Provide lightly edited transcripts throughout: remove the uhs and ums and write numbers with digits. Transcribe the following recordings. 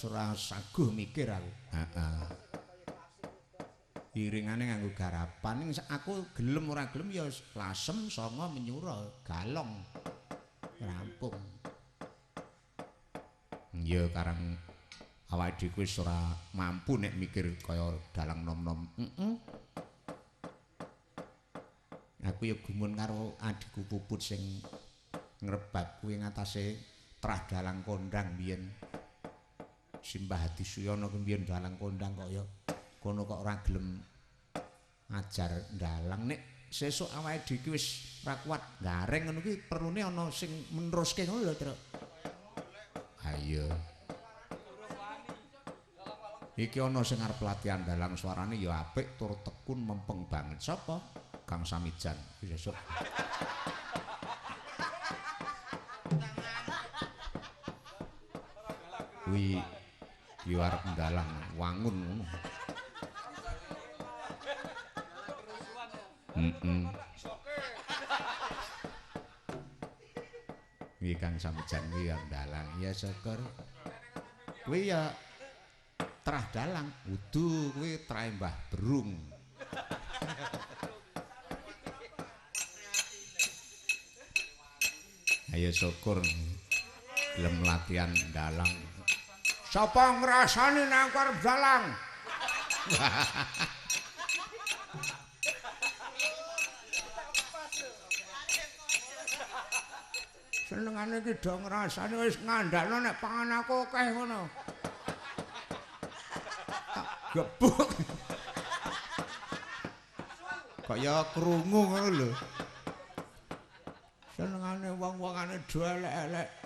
ora saguh mikir aku. Heeh. Iringane nganggo garapan ning aku gelem ora gelem ya lasem songo menyura galong. Rampung. Ya karang awake dhewe wis ora mampu nek mikir kaya dalang nom-nom. Aku ya gumun karo adikku Puput sing ngrebat kuwi ngatasé trah dalang kondang biyen. Simbah Hadi Suyono ku biyen dalang kondang kok ya kono kok ora gelem ngajar dalang nek sesuk awake dhewe wis ora kuat gareng ngono kuwi perlune ana sing meneruske ngono lho, Truk. Ha iya. Iki ana sing arep latihan dalang suarane ya apik tur tekun mempeng banget. Sapa? Kang Samijan. Sesuk. Kuwi yo arep dalang wangun ngono. Kuwi Kang Samijan kuwi yang dalang. Ya syukur. Kuwi ya trah dalang, wudu kuwi trahe Mbah Berung. Ayo syukur gelem latihan dalang. Sapa ngrasani nang arep dalang? Senengane iki do ngrasani wis ngandakno nek pangan aku akeh ngono. Gebuk. Kaya krungu ngono lho. Senengane wong-wongane do elek-elek.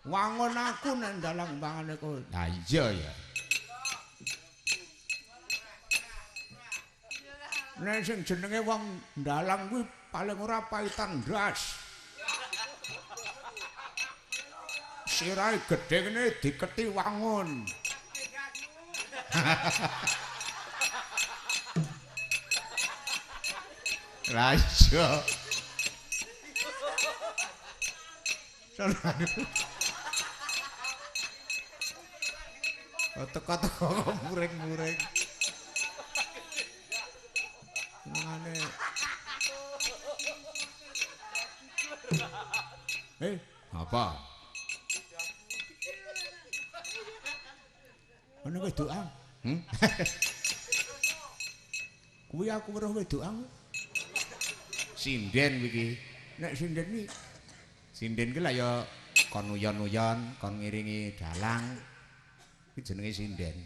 Wangun aku nek dalang pangane kowe. Lah iya ya. Nek sing jenenge wong dalang kuwi paling ora paitan ndas. Sirahe gedhe kene diketi wangun. Lah iya. Teko-teko muring-muring. Senengane. Apa? Ono wedokan. Kuwi aku weruh wedokan. Sinden iki. Nek sinden iki sinden ki lah ya kon uyon-uyon, kon ngiringi dalang. Iki jenenge sinden.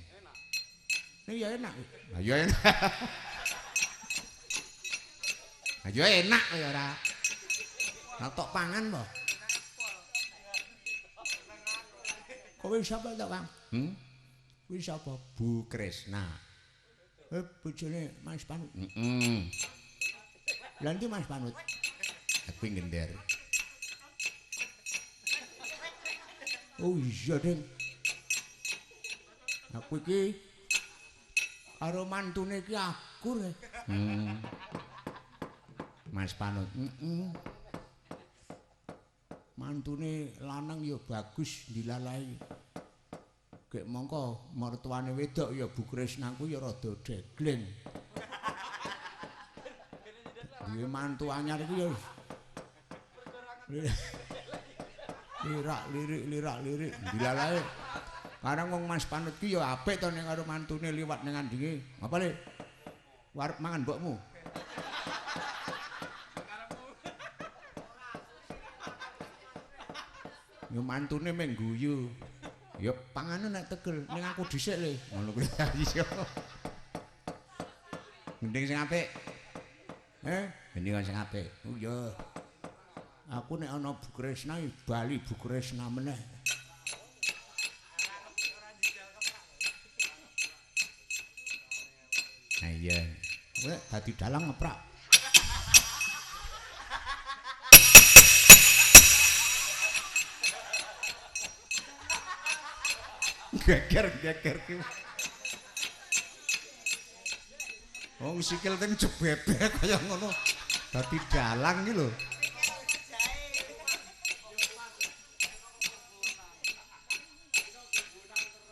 Nek ya enak. Lah ya enak. Lah ya enak ya ora. Lah tok pangan po. Kowe sapa to, Kang? Kuwi sapa? Bu Kresna. Bojone Mas Panut. Lah ndi Mas Panut? Aku ngender. Oh iya, Ding. Aku iki karo mantune iki akur. Mas Panut. Mantune lanang ya bagus dilalahi. Gek mongko mertuane wedok ya Bu Kresna ku ya rada degleng. Duwe mantu anyar iki ya lirak-lirik dilalahi. Karang wong Mas Panut ki ya apik to ning karo mantune liwat ning andinge. Apa le? Arep mangan mbokmu. Ya mantune meng guyu. Ya pangane nek tegel ning aku dhisik le. Ngono kuwi iya. Mending sing apik. Mending sing apik. Oh ya. Aku nek ana Bu Kresna bali Bu Kresna meneh. Ha iya. Kowe dadi dalang ngeprak. Geger ki. Wong sikil teng jebebek kaya ngono. Dadi dalang ki lho.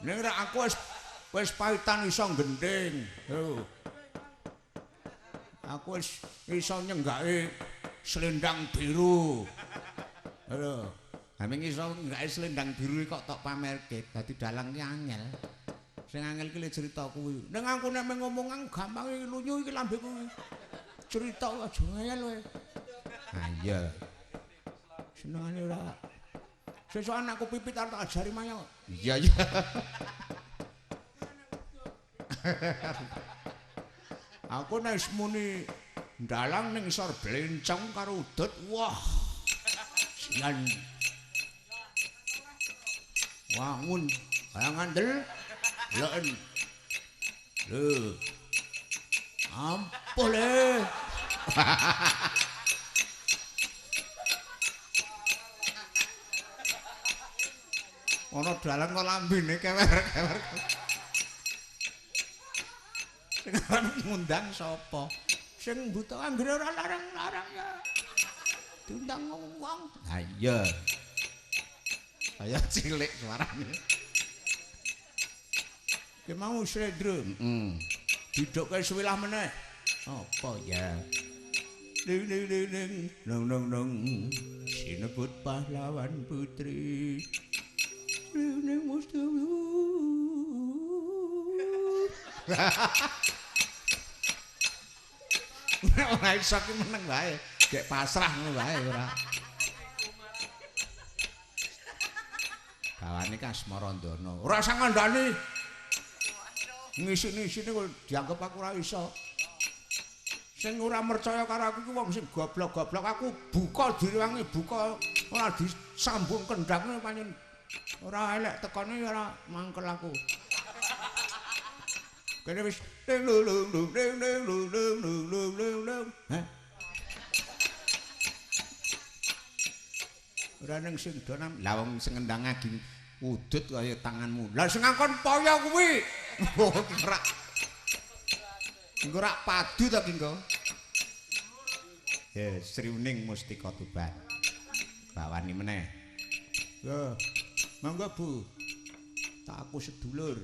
Ning rek aku wis paitan iso gending. Yo. Aku wis iso nyenggake selendang biru. Lho. Aming iso nyenggake selendang biru kok tok pamerke. Dadi dalang ki angel. Sing angel ki le cerita kuwi. Ning aku nek ngomong gampang lunyu iki lambe kuwi. Cerita aja ngeyel kowe. Ha iya. Senengane ora. Sesuk anakku pipit arep tak ajari mayo. Iya iya. Aku nek muni ndalang ning isor blencong karo udut. Wah. Sian. Wangun kaya ngandel. Yen. Lho. Ampun. Ana dalan kok lambene kewer-kewer. Sing arep ngundang sapa? Sing buta anggere ora larang-larang ya. Diundang wong. Ha iya. Kaya cilik suarane. Ki mau Sredro. Didukke suwilah meneh. Apa ya? Ding ding ding ding. Nong nong nong. Sinebut pahlawan putri. Ini mesti ora iso ki meneng wae, gek pasrah ngono wae ora. Gawane kan Asmarandana. Ora usah ngandani. Ngisi-ngisine kok dianggep aku ora iso. Sing ora percaya karo aku ki wong sing goblok-goblok aku buka direwangi buka ora disambung kendhange pancen ora elek tekane ora mangkel aku. Kene wis ding lu ding ding lu. Hah? Ora ning sing donam. Lah wong sing ngendang aging udut kaya tanganmu. Lah sing ngakon paya kuwi. Oh, ora. Engko rak padu ta ki engko. Ya, Sriuning Mustika Tuban. Bawani meneh. Yo. Monggo Bu. Tak aku sedulur.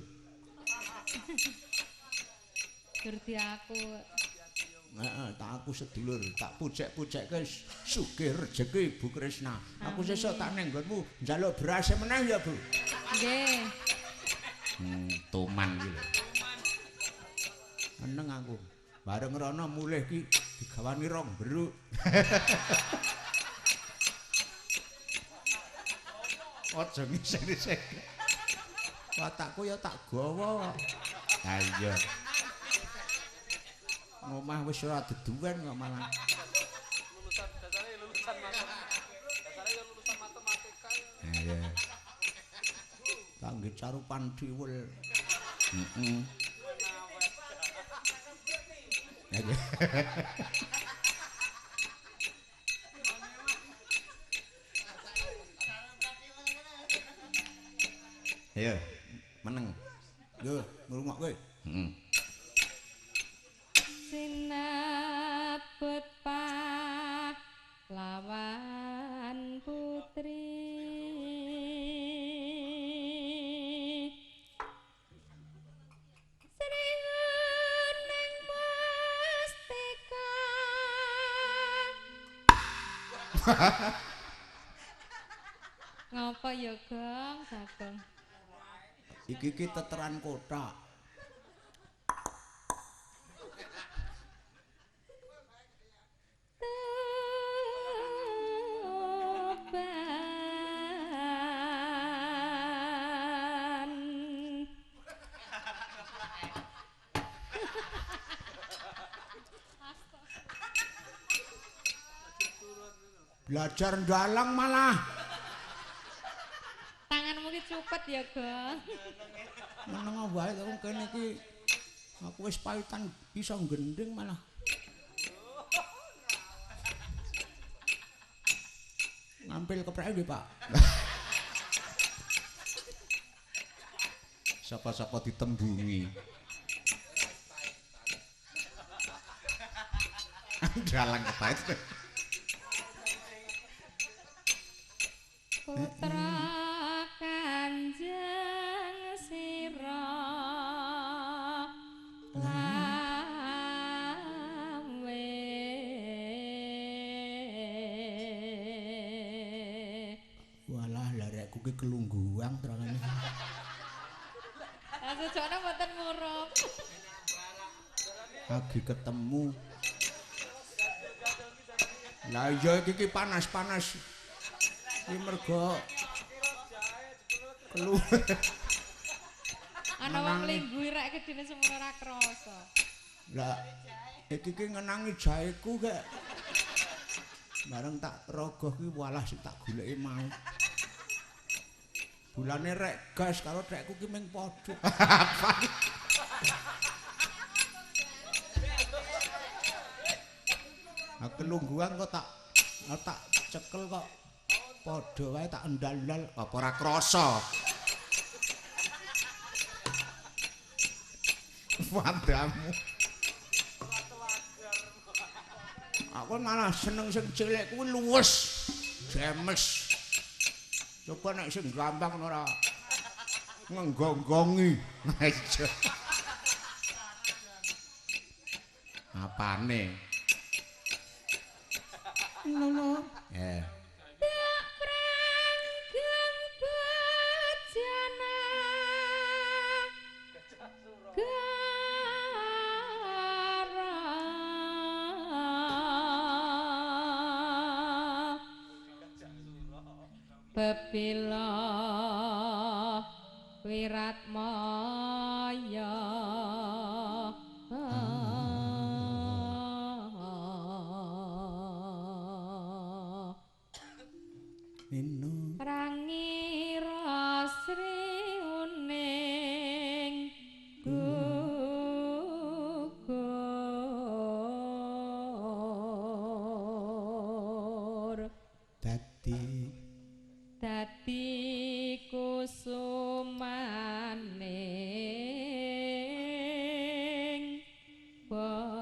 Gerti aku. Heeh, tak aku sedulur, tak pucek-pucekke sugih rejeki Bu Krisna. Aku sesuk tak neng nggonmu njaluk beras meneh ya, Bu. Nggih. Tuman iki lho. Seneng aku. Bareng rono mulih ki digawani rong beruk. Aja ngisih-isih. Watakku ya tak gawa. Ha iya. Ngomah wis ora deduwen kok malah. Lulusan dasare lulusan matematika. Ha iya. Kangge carupan diwul. Heeh. Ayo, meneng. Yo, ngrungokke. Heeh. Sinebut pahlawan putri. Sriuning Mustika. Ngapa ya, Gong? Bagong. Iki teteran kotak. Belajar dalang malah. Tanganmu ki cupet ya, Gong. Meneng wae kok kene iki aku wis paitan bisa gending malah. Ngampil keprake nggih, Pak. Sapa-sapa ditembungi. Dalang kepait. Putra Kanjeng Si kuwi kelungguang terane. Lah sejane mboten ngurung. Lagi ketemu. Lah iya iki panas-panas. Iki mergo kelu. Ana wong linggu irek gedene semono ora krasa. Lah iki ngenangi jaheku kek. Bareng tak rogoh ki walah sik tak goleki mau. Bulane rek gas karo rekku ki ming padha. Aku lungguhan kok tak cekel kok padha wae tak endal-endal apa ora krasa. Padamu. Aku malah seneng sing cilik kuwi luwes, jemes. Coba nek sing gampang ora ngenggonggongi. Apane? Ngono. Tak pranggeng bajana. Bebila wirat maya Ino rangi rasri uning gugur dadi kusumaning bangsa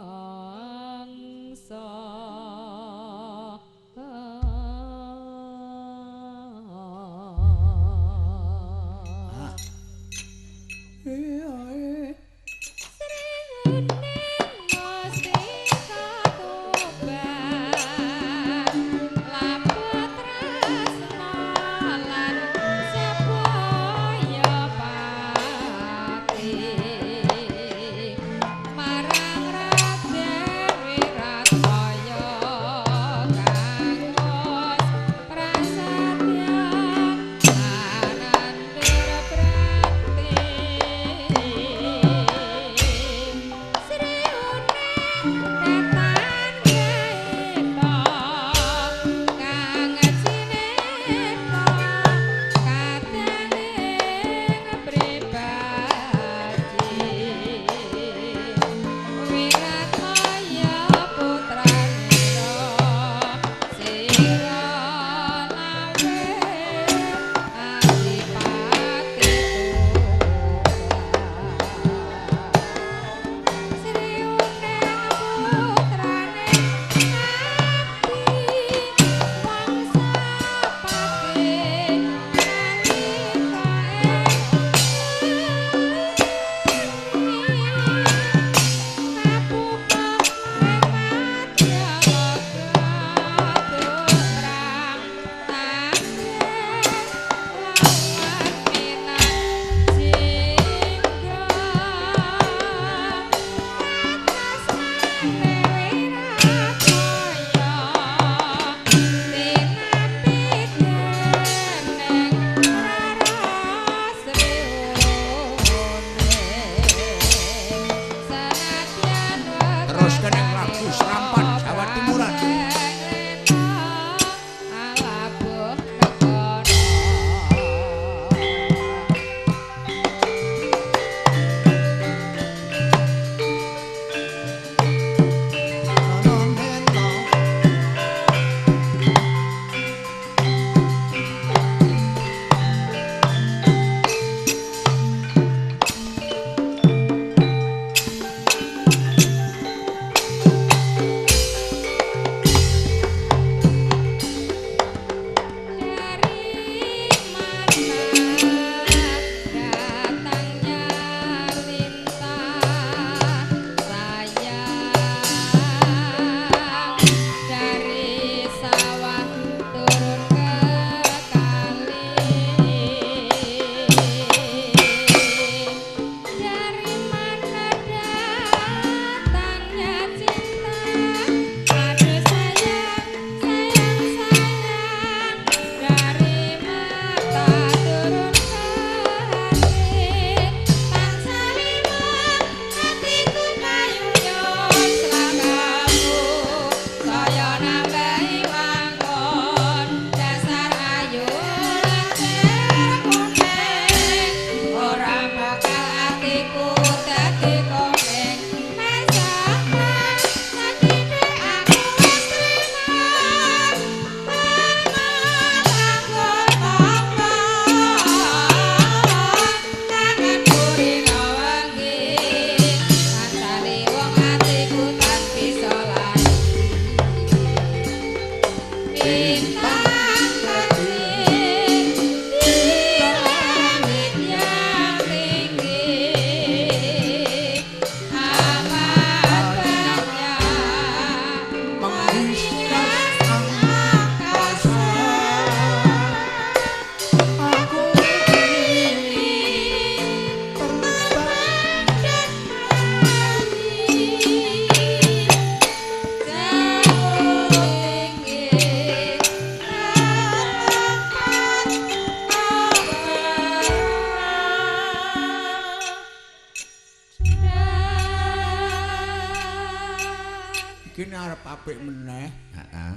apik meneh. Heeh.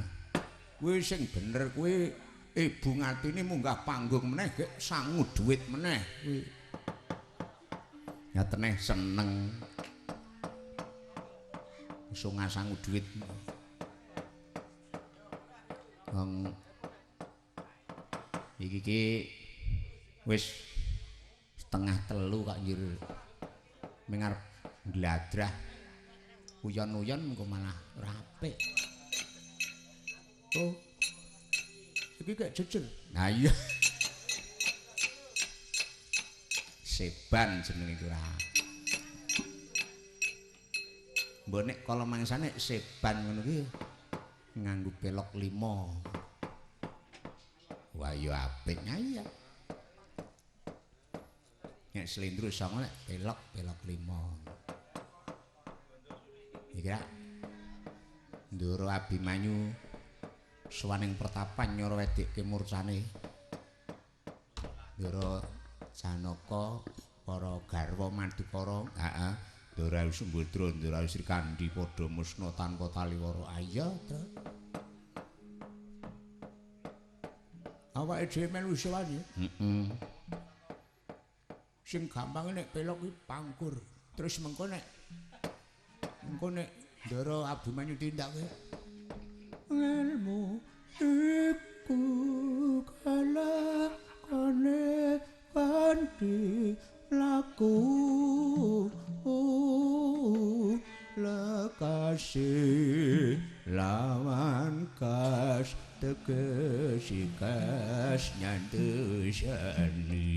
Kuwi sing bener kuwi Ibu Ngatini munggah panggung meneh gek sangu dhuwit meneh kuwi. Nyatene seneng. Iso ngasangu dhuwit. Wong iki wis setengah telu kok njur mengarep gladrah uyon-uyon engko malah rapik. Oh. Iki gak jejer. Nah iya. Seban jenenge iki ora. Mbok nek kala mangsane seban ngono ki nganggo pelok 5. Wah ya apik ya. Nek slendro songo nek pelok 5. Iki ra Ndoro Abimanyu suwaning pertapan nyoro wedike murcane. Ndoro Janaka para garwa Madukara, heeh, Ndoro Sumbadra, Ndoro Sri Kandi padha musna tanpa taliwara. Ayo, to. Awake dhewe melu iso wae. Heeh. Sing gampang nek pelok iki pangkur. Terus mengko nek Ndoro Abimanyu tindake ilmu iku kalakane kanthi laku lekasi lawan kas tegesi kas nyandusani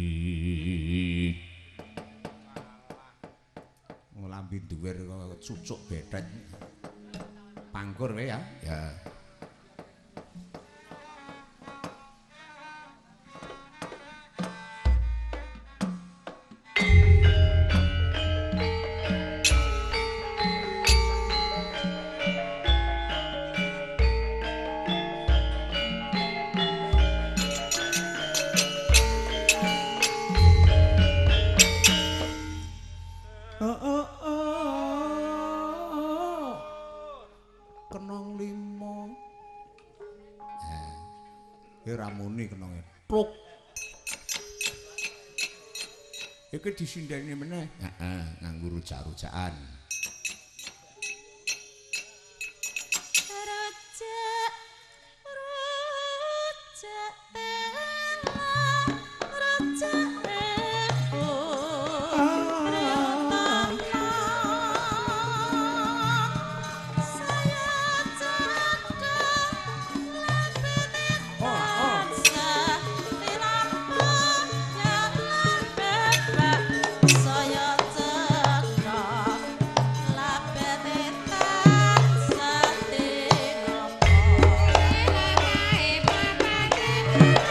lambi duwer cucuk betet pangkur wae ya. Ya. Ramune kenonge pluk. Iki disindeni meneh. Heeh, nganggo rujak-rujakan. Thank you.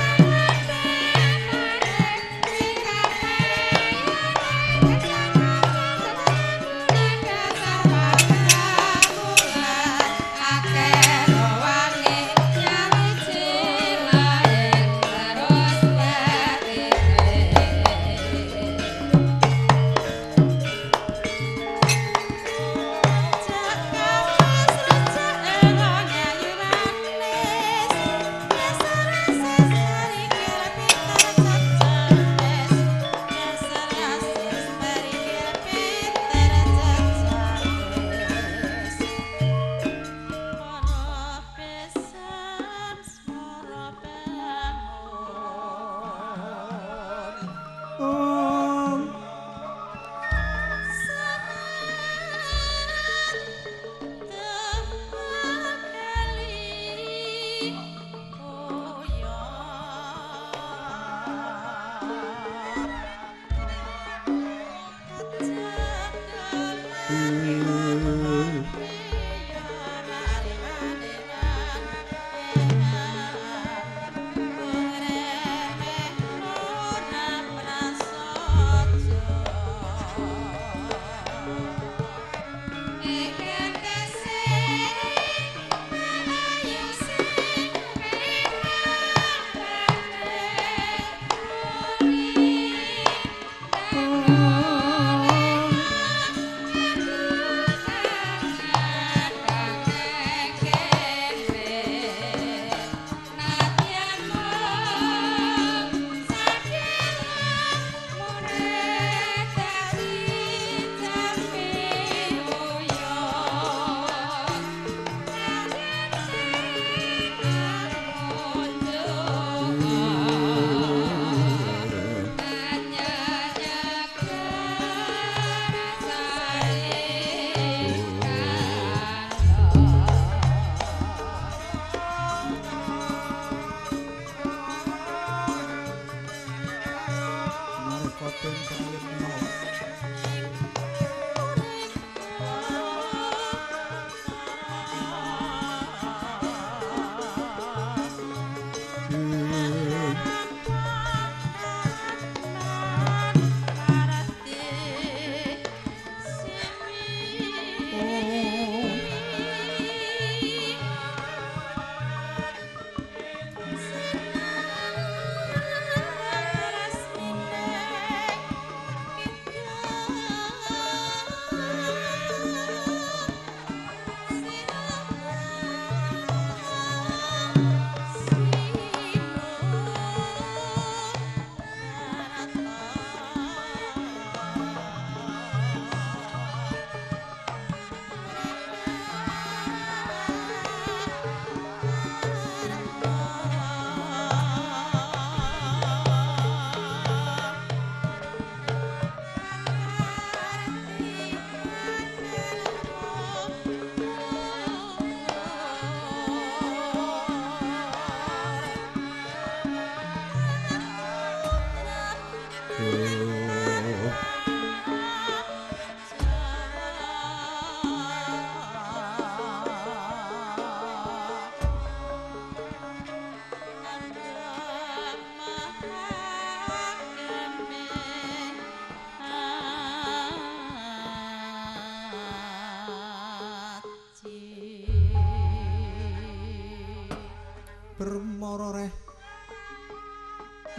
Bermara reh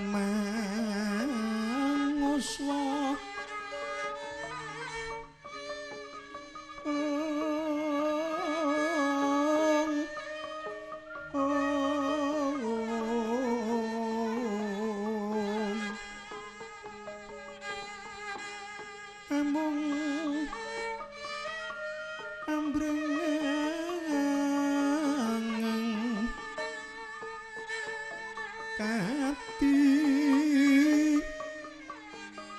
manguswa amung ambreng kati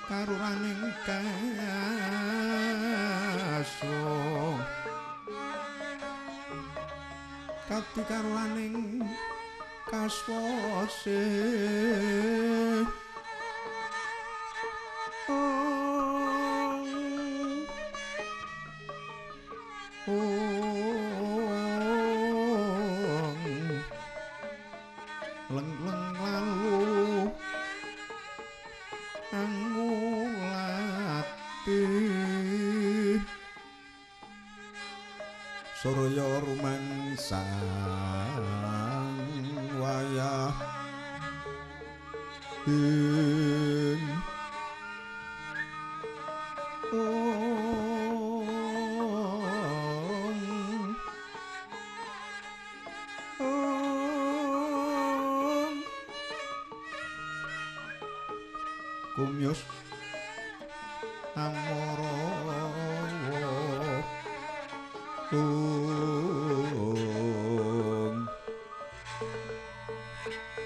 karuraning kaso kati karuraning kaswase leng-leng lalu angulati surya rumangsang wayah kumyus amara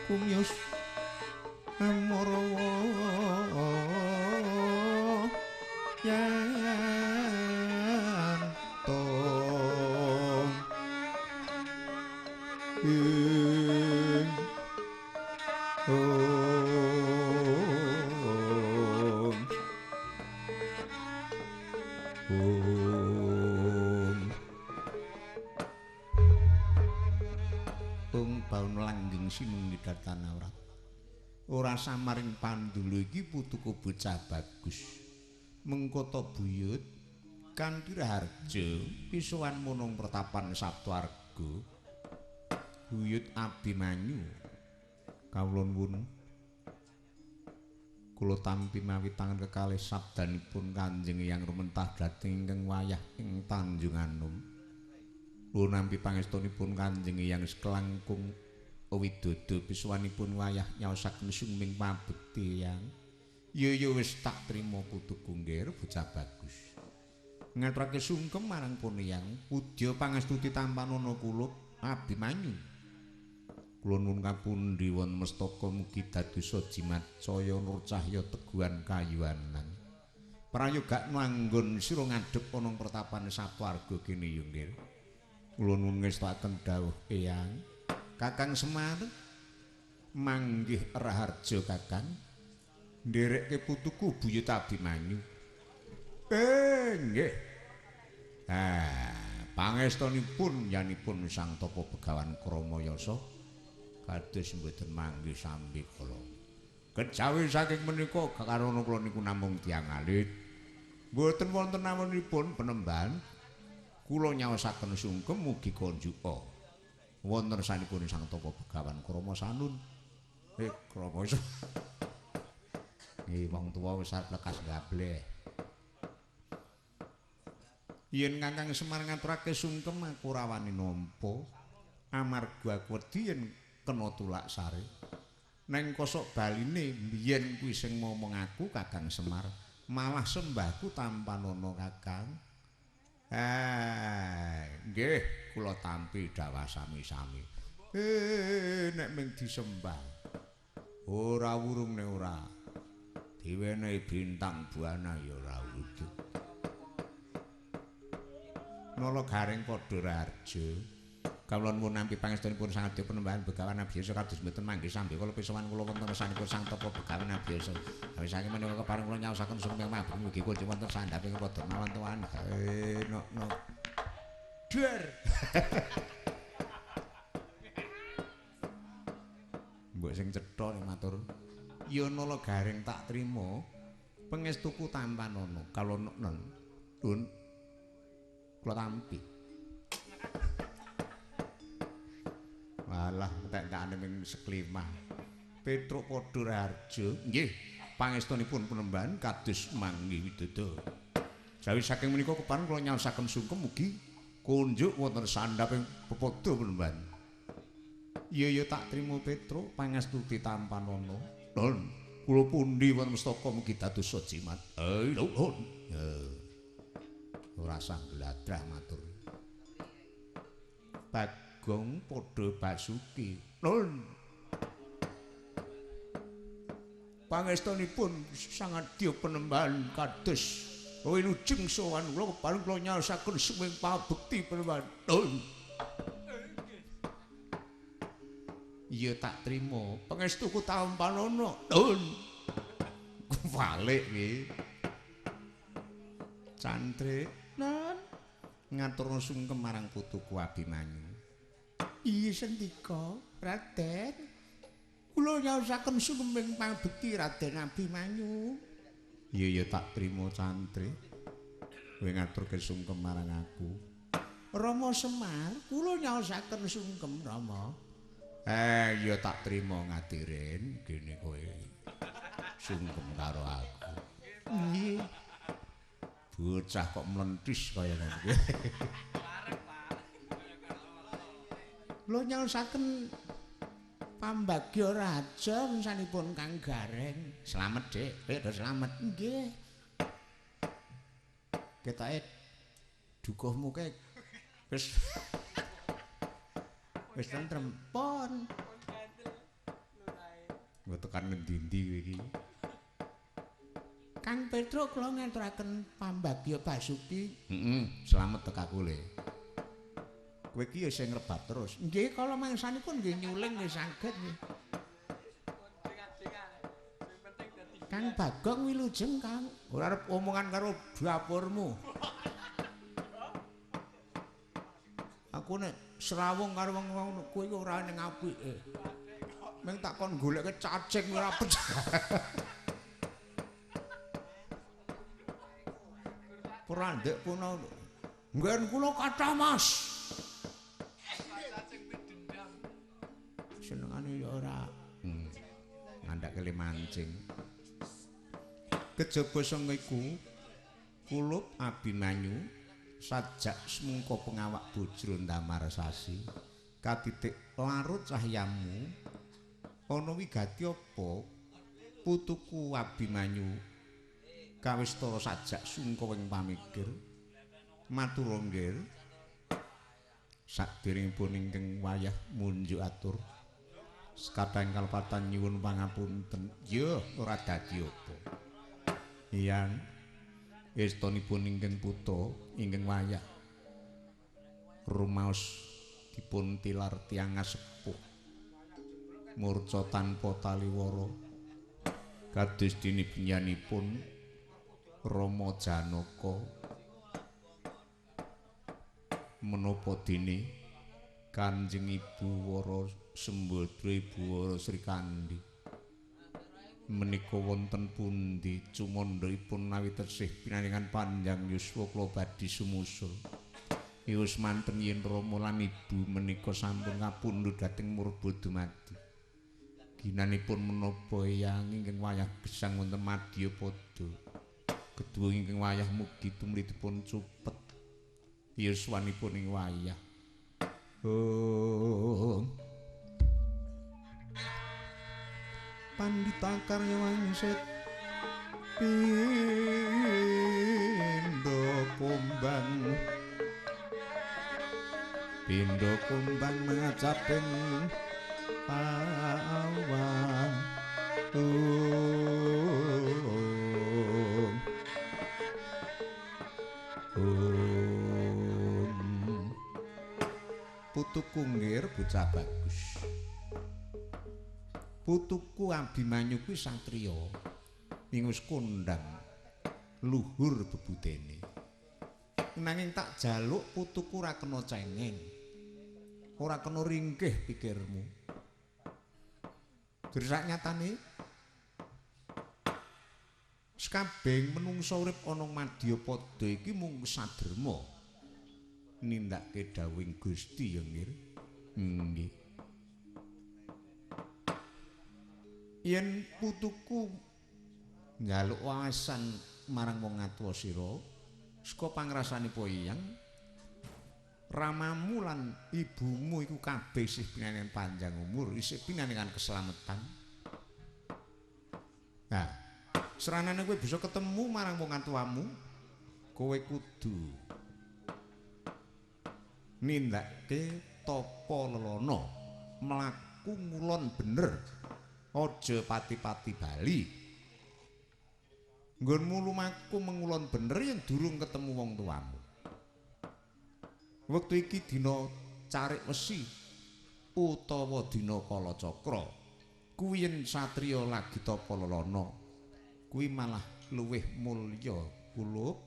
kumyus amara yanto baun langgeng sinung midhatan awrat ora samaring pandulu iki putuku bocah bagus mengkota buyut kanthi raharja pisuwan munung pertapan Saptawarga buyut Abimanyu kawula nuwun kula tampi mawitangan kekalih sabdanipun Kanjeng Hyang rumentah dhateng ingkang wayah ing Tanjung Anom kula nampi pangestunipun Kanjeng Hyang sekelangkung widodo pisuwanipun wayah nyaosaken suming pabekti yang ya wis tak trima putuku nggih bocah bagus ngaturake sungkem marang pun yang pudya pangestuti tampanana kula Abimanyu kula nuwun kapundi wonten mestaka mugi dadosa jimat caya nur cahya teguhan kayuanan prayoga manggon sira ngadhep ana pertapan Saptawarga kene ya nggih kula nuwun ngestakaken dawuh eyang Kakang Semar manggih raharja Kakang nderekke putuku buyut Abimanyu nggih pangestunipun yanipun Sang Tapa Begawan Kramayasa kados mboten manggih sambi kala kejawi saking menika karana kula niku namung tiyang alit mboten wonten namunipun penemban kula nyaosaken sungkem mugi konjuka wonten sanipun Sang Tapa Begawan Krama Sanun Krama nggih wong tuwa wis lekas gableh yen Kakang Semar ngaturake sungkem aku ora wani nampa amarga aku wedi yen kena tulak sare neng kosok baline biyen kuwi sing ngomong aku Kakang Semar malah sembahku tanpa nono Kakang nggih kula tampi dawah sami-sami nek mung disembah ora wurung nek ora diwenehi bintang buana ya ora wujud nala garing padha raharja Kawula nuwun nampi pangestunipun sangadya penembahan Begawan Abiyasa kados mboten manggih sambi kula pisowan kula wonten sanipun Sang Tapa Begawan Abiyasa. Awis saking menika kepareng kula nyaosaken sumeng mabur mugi kula wonten sandhaping padha mawon tuan. No. Duer. Mbok sing cetha ning matur. Ya nala garing tak trima. Pangestuku tampan ana. Kalonen. Dun. Kula tampi. Walah entek-entekane ning seklimah. Petruk padha raharja. Nggih, pangestunipun penembahan kados manggi widodara. Jawi saking menika kepan kula nyaosaken sungkem mugi kunjuk wonten sandhaping pepodo penembahan. Iya tak trima Petruk pangestuti tampan ana. Don, kula pundi wonten mestaka mugi dados jimat. Don. Ora sah gladrah matur. Bagong padha Basuki. Nun. Pangestunipun sangadya penembahan kados wilujeng sowan kula kepareng kula nyaosaken suming pabekti penembahan. Nun. Iya tak trima. Pangestuku tampan ana. Nun. Balik iki. Cantrik. Nun. Ngaturna sungkem marang putuku Abimanyu. Iya sendika, Raden. Kula nyaosaken sumeming pabekti Raden Abimanyu. Iya tak trima Cantrik. Kowe ngaturke sungkem marang aku. Rama Semar, kula nyaosaken sungkem Rama. Iya tak trima ngadiren gene kowe. Sungkem karo aku. Nggih. Bocah kok mlentis kaya ngono. Kula nyaosaken pambagya raja mensanipun Kang Gareng. Slamet, Dik. Kowe do slamet. Nggih. Ketoke dukuhmu kae wis tentrem pon. Nggo tekan ngendi-endi kowe iki. Kang Petruk kula ngaturaken pambagya Basuki. Slamet tekaku le. Kowe iki ya sing ngrebat terus. Nggih, kala mangsanipun nggih nyuling nggih saged nggih. Kang Bagong wilujeng, Kang. Ora arep omongan karo dapurmu. Aku nek serawung karo wong ngono kuwi ora ning apike. Meng tak kon goleke cacing ora pecah. Perandek puna nggen kula kathah Mas. Senengane ya ora ngandhake le mancing. Kejaba sanga iku kulup Abimanyu sajak semungko pengawak bojro ndamar sasi katitik larut cahyamu ana wigati apa putuku Abimanyu kawistara sajak sungka wing pamikir matur nggih sakderengipun ingkang wayah munjuk atur sekathahing kalpatan nyuwun pangapunten ya ora dadi apa iyang estunipun ingkang putra ingkang wayah rumaos dipun tilar tiyang sepuh murca tanpa taliwara kados dene benyanipun Rama Janaka menapa dene Kanjeng Ibu Wara Sembadra Ibu Wara Srikandi menika wonten pundi cumandhaipun nawi taksih pinaringan panjang yuswa kula badhe sumusul Yus manten yen Rama lan Ibu menika sampun kapundhut dhateng murba dumadi ginanipun menapa eyang ingkang wayah gesang wonten madya pada kedua ingkang wayah mugi tumripun cupet yuswanipun ing wayah Pandita Karya Wangsit Pindha kumbang ngajaping awan putuku nggih bocah bagus. Putuku Abimanyu kuwi satriya. Wis kondang luhur bebudene. Nanging tak jaluk putuku ora kena cengeng. Ora kena ringkih pikirmu. Dersak nyatane sakabeh menungsa urip ana Madyapada iki mung saderma nindakake dawuhing Gusti ya nggih. Yen putuku njaluk wawasan marang wong Atwasira saka pangrasanipun Hyang ramamu lan ibumu iku kabeh isih pinangan panjang umur, isih pinangan keselamatan. Nah, seranane kowe bisa ketemu marang wong tuamu, kowe kudu nindakake tapa lelana, mlaku ngulon bener, aja pati-pati bali. Nggonmu lumaku mengulon bener yen durung ketemu wong tuamu. Wektu iki dina carik wesi utawa dina kalacakra. Kuwi yen satriya lagi tapa lelana, kuwi malah luwih mulya kulup.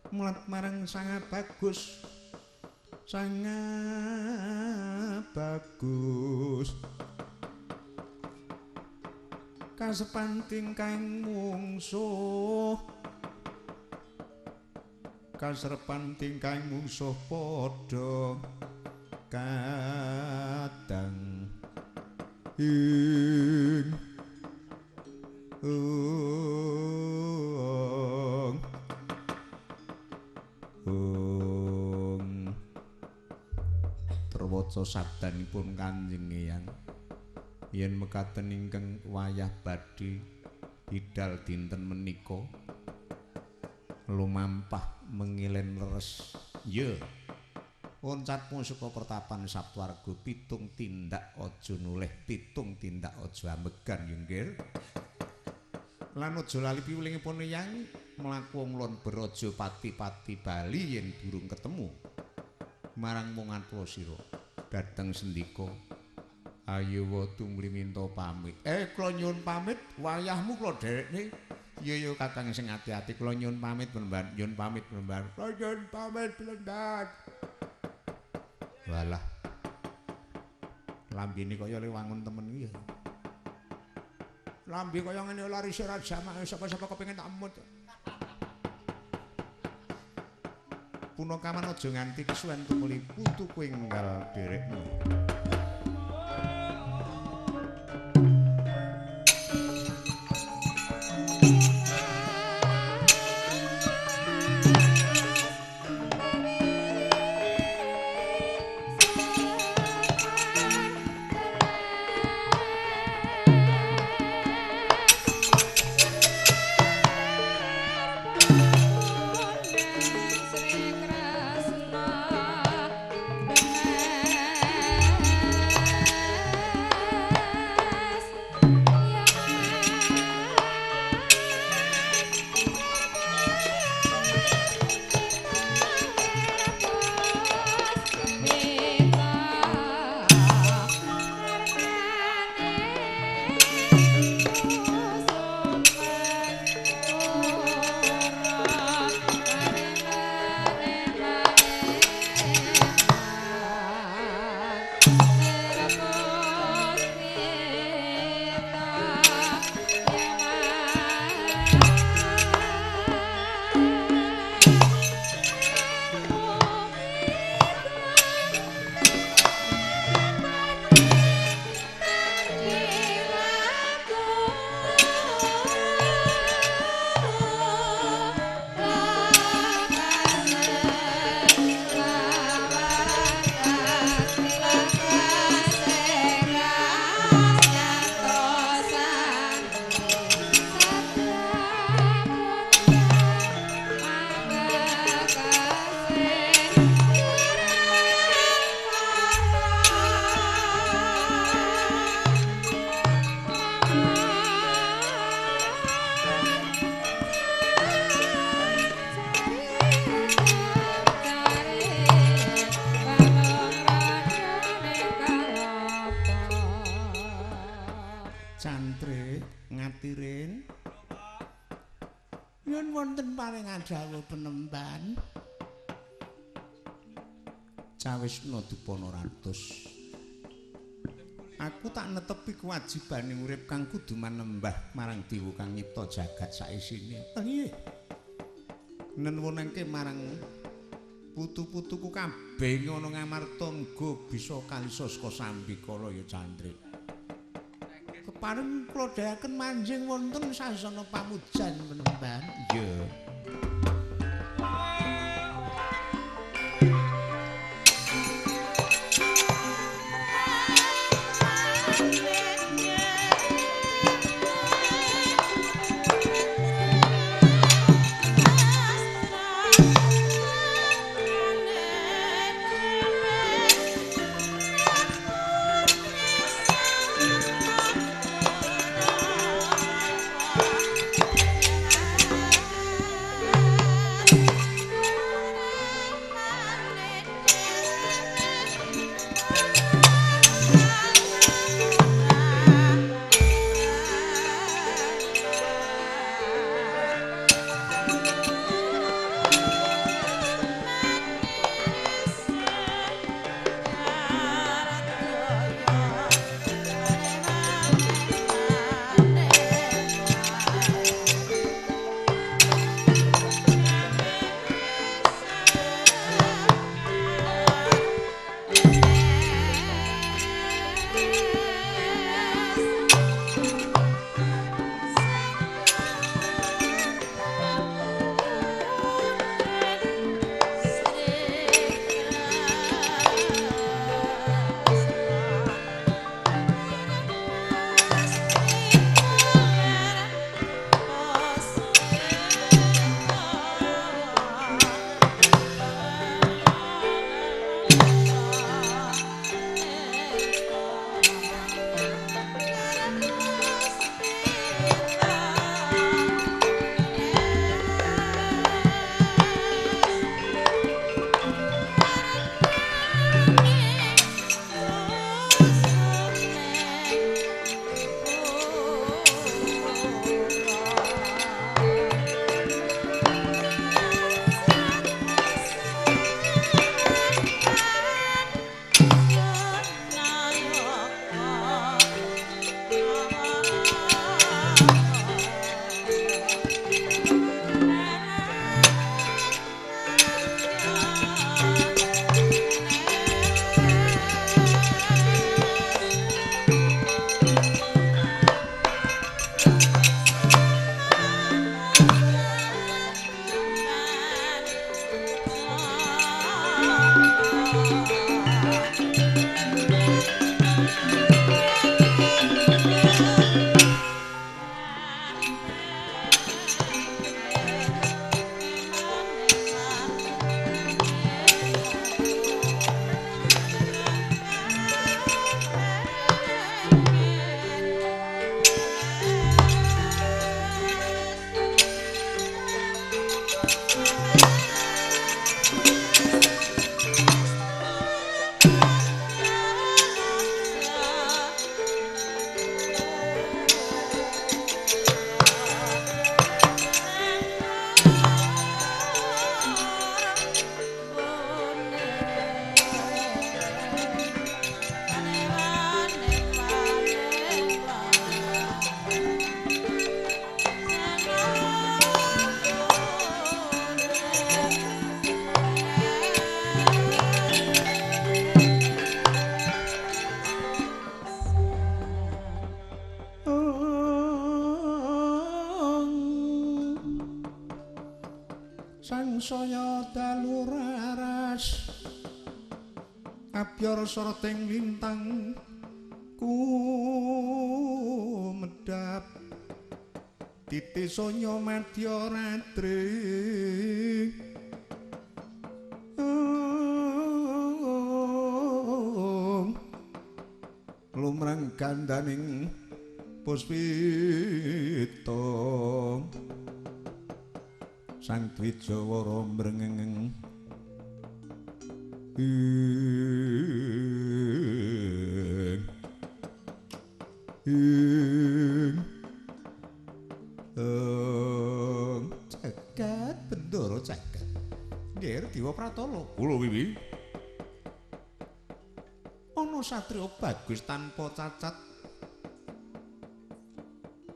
Mulat marang Sang Bagus. Sang Bagus. Kasepanting kaing mungsuh. Kasepanting kaing mungsuh padha kadang ing terwaca sabdanipun Kanjeng Hyang yen mekaten ingkang wayah badhe bidal dinten menika lumampah mengilen leres ya oncatmu saka pertapan Saptwarga pitung tindak aja nulih pitung tindak aja ambegan ya nggih lan aja lali piwulingipun Hyang mlaku ngulon beraja pati-pati bali yen durung ketemu marang wong Atwasira dateng sendika ayo tumuli minta pamit kula nyuwun pamit wayahmu kula dherekne iya kakang sing ati-ati kula nyuwun pamit Plemban nyuwun pamit Plemban kula nyuwun pamit Plemban walah lambene kaya le wangun temen iki ya lambe kaya ngene laris ora jamak sapa-sapa kepengin tak emut punakaman aja nganti kesuwen tumuli putuku enggal dherekmu. Sri Krishna Cawisna Dupana Ratus. Aku tak netepi kewajibane urip kang kudu manembah marang Dewa kang nyipta jagat saisine. Nggih. Nenwunengke marang putu-putuku kabeh ana ngamarta muga bisa kalisa saka sambikala ya Candrik. Kepareng kula dheweken manjing wonten sasana pamujan menemban. Iya. Sangsaya dalu raras abyor sorting lintang ku medhap titi sonya madya ratri lumrang gandaning puspita sang Twijawara mrengeng jagat Bendara jagat nggih Dewa Pratala kula wiwi ana satriya bagus tanpa cacat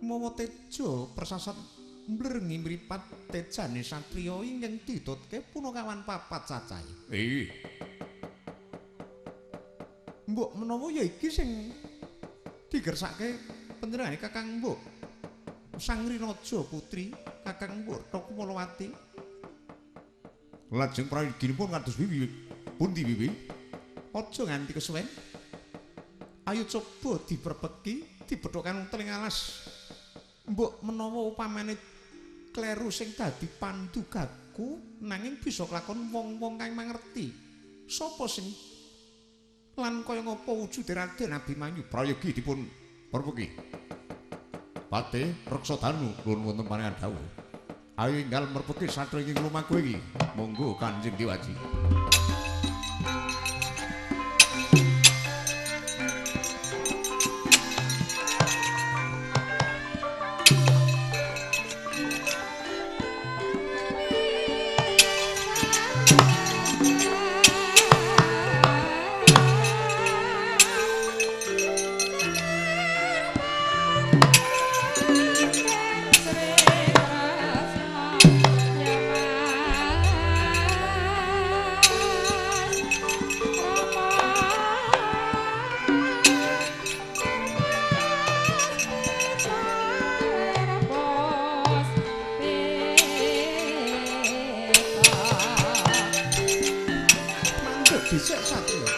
mawa teja persasat mblengi mripat tejane satriya ingkang ditutke punakawan papat cacahe. Mbok menawa ya iki sing digersake panjenengane Kakang Mbok Sangri Raja Putri Kakang Mbok Kumulawati. Lajeng prayoginipun kados Bibi. Pundi Bibi? Aja nganti kesuwen. Ayo coba diperpeki, dibethokan teling alas. Mbok menawa upamane kleru sing dadi pandugaku nanging bisa kelakon wong-wong kang mangerti. Sapa sing lan kaya ngapa wujude Raden Abimanyu prayogi dipun perpeki. Patih Reksadanu nuwun wonten paringan dawuh. Ayo enggal merpeki satriya ing lumaku iki. Monggo Kanjeng Dewaji. Dhisik satriya.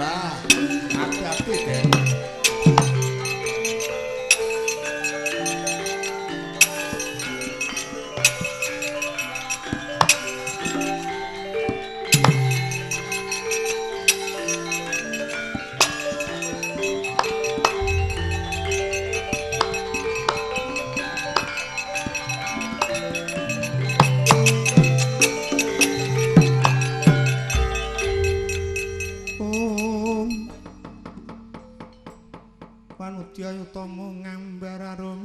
Wah, api-api deh. Panutya utama ngambar arum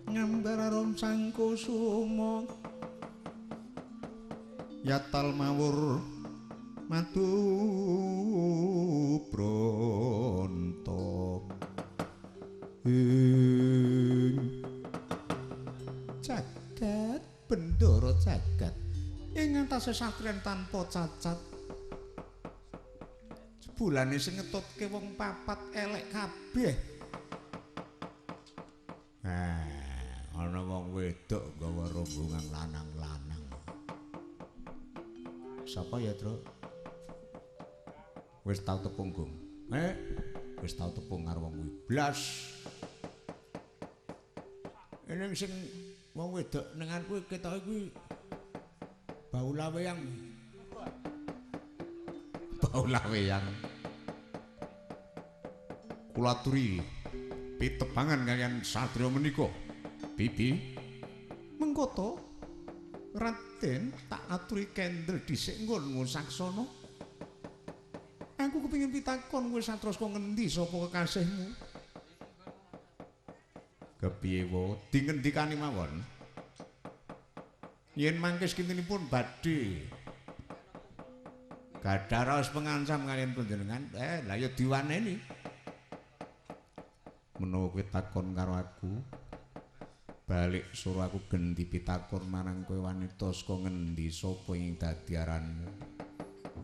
ngambar arum sang kusuma yatal mawur madu bronto jagat bendoro jagat ing antase satriyan tanpa cacat jebulane sing ngetutke wong papat elek kabeh. Ana wong wedok nggawa rombongan lanang-lanang. Sapa ya, Tru? Wis tau tepung, Gong? Wis tau tepung karo wong kuwi. Blas. Ning sing wong wedok nengan kuwi ketoke kuwi Baula Weyang. Baula Weyang. Kula aturi pitebangan kalian satriya menika. Bibi mengko Raden tak aturi kendel dhisik nggon saksana. Aku kepengin pitakon kowe satrus kok ngendi sapa kekasihmu? Kepiye wae dingendikani mawon. Yen mangkis kintenipun badhe gadhah raos pengancam kalian panjenengan, lah ya diwaneni. Menawa kowe takon karo aku, balik suruh aku genti pitakon marang kowe wanita saka ngendi sapa ing dadi aranmu.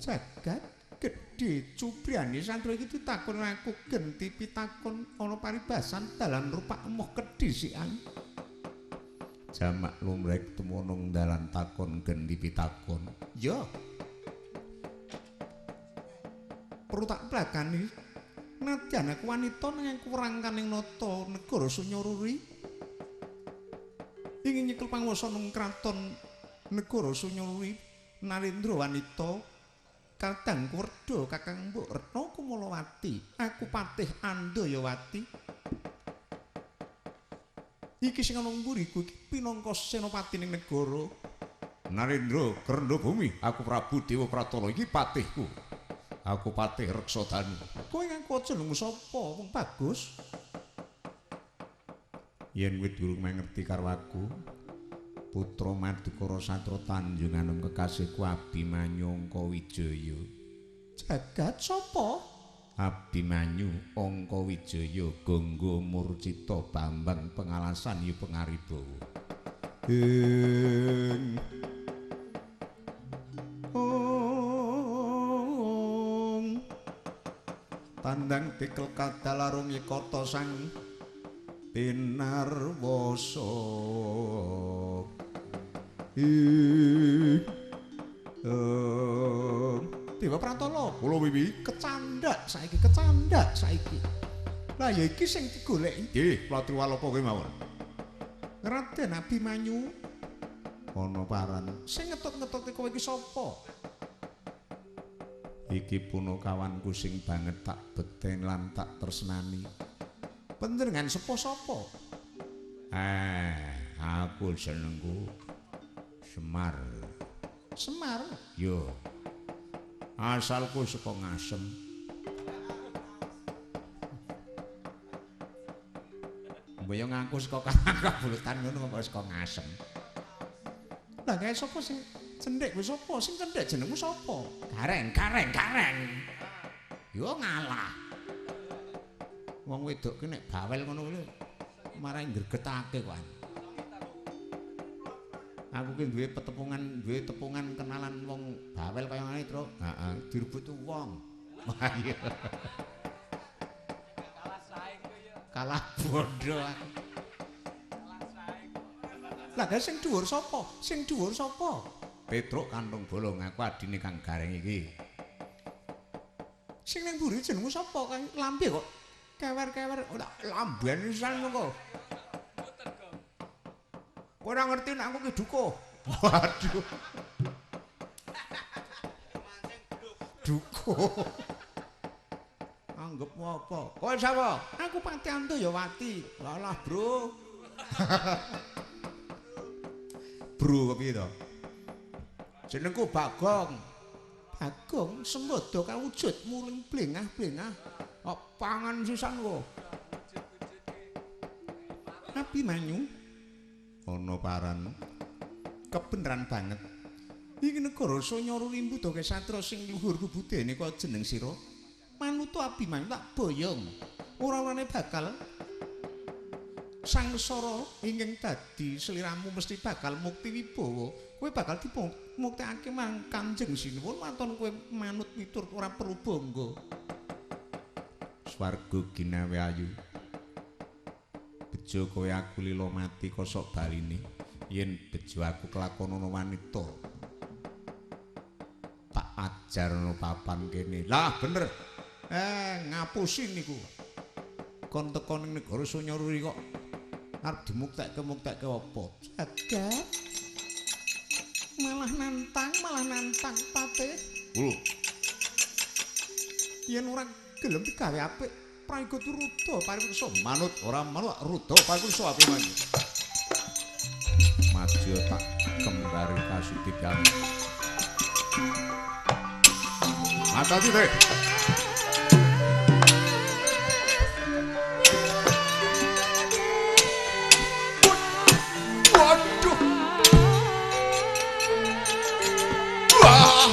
Jagat gedhe cubriane santri iki ditakon aku genti pitakon ana paribasan dalan rupa emoh kedhisikan. Jamak lumrek tumunung dalan takon genti pitakon. Ya. perlu tak plakani nadyan aku wanita nanging kurang kaning nata negara Sunyaruri ingin nyekel panguwasa nang kraton negara Sunyaruri Narendra wanita kadang Werda Kakang Mbok Retna Kumalawati aku Patih Andayawati iki sing ana mburiku iki pinangka senopati ning negara Narendra Kerenda Bumi aku Prabu Dewa Pratala iki patihku aku Patih Reksadanu kowe ngaku jenengmu sapa wong bagus yen kowe durung mangerti karo aku putra Madukara Satra Tanjung Anom kekasihku Abimanyu Angka Wijaya. Jagat sapa? Abimanyu Angka Wijaya Gangga Murcita Bambang Pengalasan yu Pengaribawa. Tandang tikel kadalarung yekata sang Pinarwasa Dewa Pratala kula wiwi kecandak saiki lah ya iki sing digoleki nggih Pratriwaloka kowe mawon Raden Abimanyu ana paran sing ngetut-ngetuti kowe iki sapa iki punakawanku sing banget tak beten lan tak tresnani panjenengan sapa-sapa aku jenengku Semar. Semar? Yo. Asalku saka Ngasem. Mbok yo ngaku saka Kabulutan ngono kok saka Ngasem. Lah gawe sapa sing cendhek wis sapa? Sing cendhek jenengmu sapa? Gareng. Yo ngalah. Wong wedok ki nek bawel ngono kuwi marai gregetake kok. Aku ki duwe tepungan kenalan wong bawel kaya ngene, Truk. Heeh, direbut wong. Wah iya. Kalah saing kowe ya. Kalah bondo aku. Kalah saing. Lah ga sing dhuwur sapa? Sing dhuwur sapa? Petruk Kantung Bolong aku adine Kang Gareng iki. Sing nang mburi jenengmu sapa? Kang lambe kok kewer-kewer. Lamben pisan kok. Ora ngerti nek aku ki dukuh. Waduh. Dukuh. Anggepmu apa? Kowe sapa? Aku Patih Andayawati. Lalah, Bro. Bro kepiye to? Jenengku Bagong. Bagong sembodo kawujud muling blengah-blengah. Kok pangan sisan kok. Abimanyu ana paran kebeneran banget iki negara Sunyaruri mbutuhke satra sing luhur budene kaya jeneng sira manut Abimanyu tak boyong ora-orane bakal sangsara ingkang dadi sliramu mesti bakal mukti wibawa kowe bakal dipuktekake marang Kanjeng Sinuwun maton kowe manut miturut ora perlu bangga swarga ginawe ayu bejo kowe aku lila mati kosok baline yen bejo aku kelakon ana wanita tak ajarno papan kene lah bener ngapusi niku kon teko ning negara Sunyaruri kok arep dimuktekke apa jagat malah nantang Patih yen ora gelem digawe apik prayoga Ruda Pariksa manut ora manut Ruda Pariksa Abimanyu maju tak kembari kasudikan mata titik waduh wah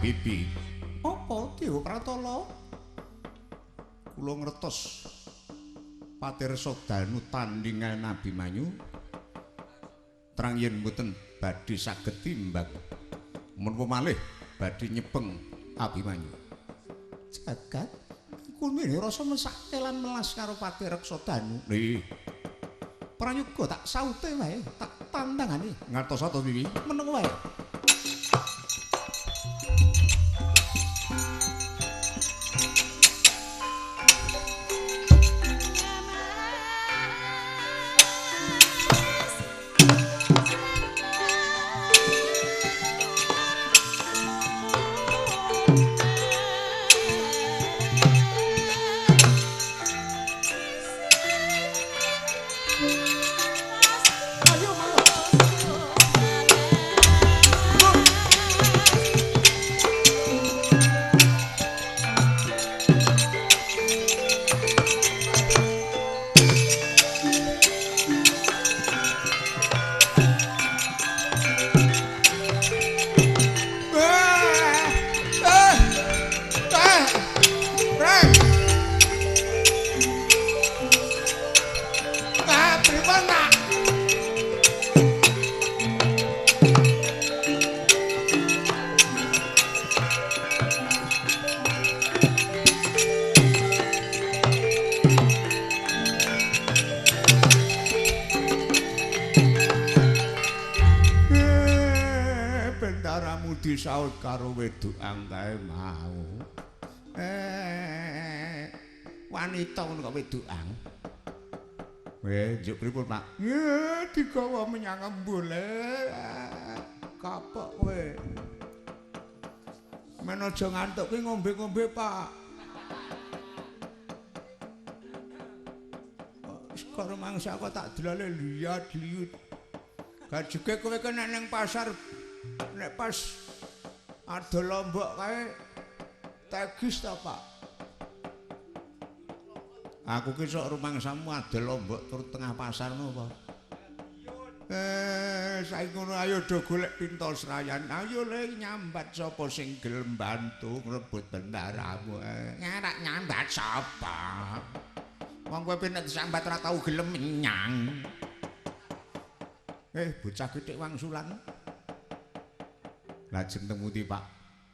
Bibi. Apa Dewa Pratala? Kula ngertos Patirsa Danu tandhingan Nabi Manyu terang yen mboten badhe saged timbang menapa malih badhe nyepeng Abimanyu. Jagat kulmene rasa mesake lan melas karo Patirsa Danu. Nggih. Prayoga tak saute wae, tak tandangane. Ngertos to Bibi? Meneng wae. Disaut karo wedokan kae mau. Wanita ngono kok wedokan. Njuk pripun, Pak? Digawa menyang embul. Kapok kowe. Men aja ngantuk ki ngombe-ngombe, Pak. Sekarang mangsa kok tak delale liat-liut. Gajege kowe kena nang pasar nek pas ada lombok kae tegis ta, Pak? Aku ki sok rumangsamu ada lombok tur tengah pasar napa? Saiki ngono ayo do golek Pintasrayan. Ayo le nyambat sapa sing gelem bantu ngrebut bendaramu. Ngerak nyambat sapa? Wong kowe nek disambat ora tau gelem nyang. Bocah gethik wangsulan. Lajeng temuti, Pak.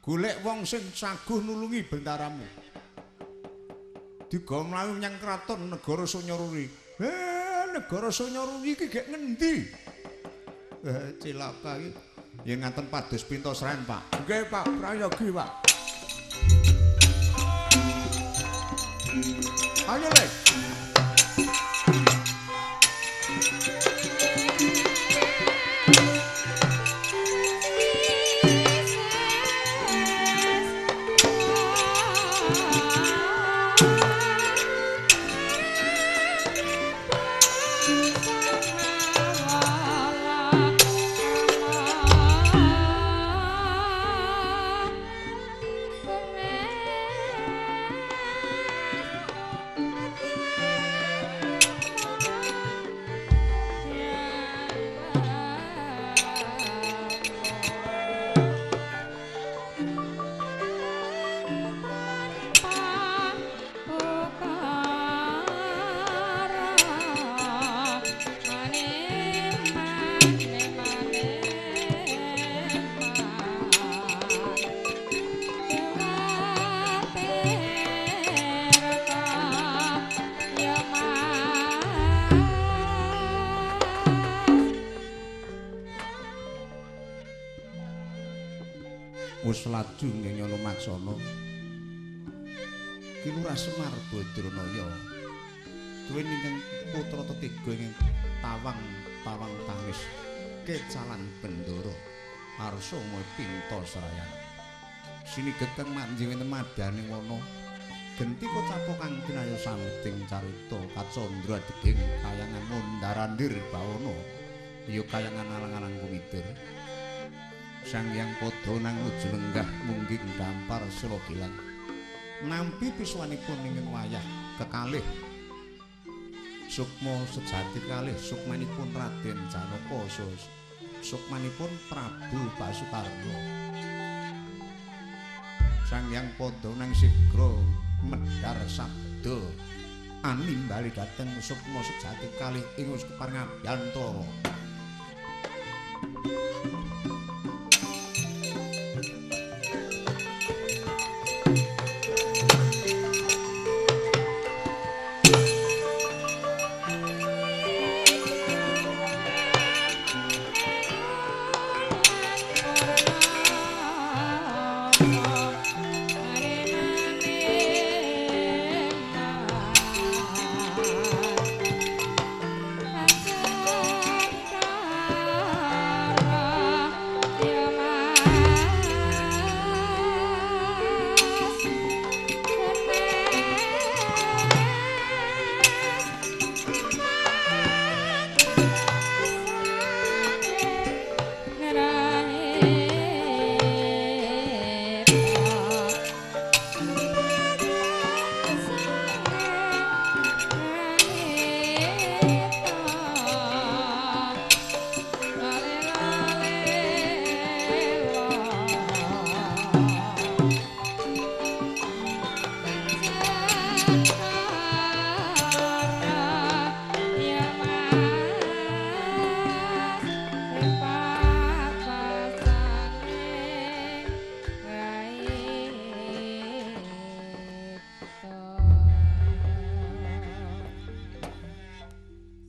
Golek wong sing saguh nulungi bendaramu. Digawa mlayu nyang kraton negara Sanyaruri. Negara Sanyaruri iki gek ngendi? Cilaka iki. Yen ngaten pados Pintasrayan, Pak. Nggih, Pak, prayogi, Pak. Ayo, Le. Wis laju ngenyono maksana. Ki Lurah Semar Badranaya. Kuwi ingkang putra ketiga ing Tawang Tangis Kecalan Bendoro Arsama Pintasrayan. Siniget kang manjing wonten madaning wana. Genti kocapa kang kinaya samting carita kacandra deging kayangan Mundarandir Bawana. Ya kayangan alang-alang kumitir. Sang Hyang Pada nang nuju lenggah mungging dampar sela gilang. Nampi piswanipun ing wayah kekalih sukma sejati kalih sukmanipun Raden Janaka sukmanipun Prabu Basutarna. Sang Hyang Padha nang sigra medhar sabda animbali dhateng Sukma sejati kalih ing Uskupan Ngabiyantara.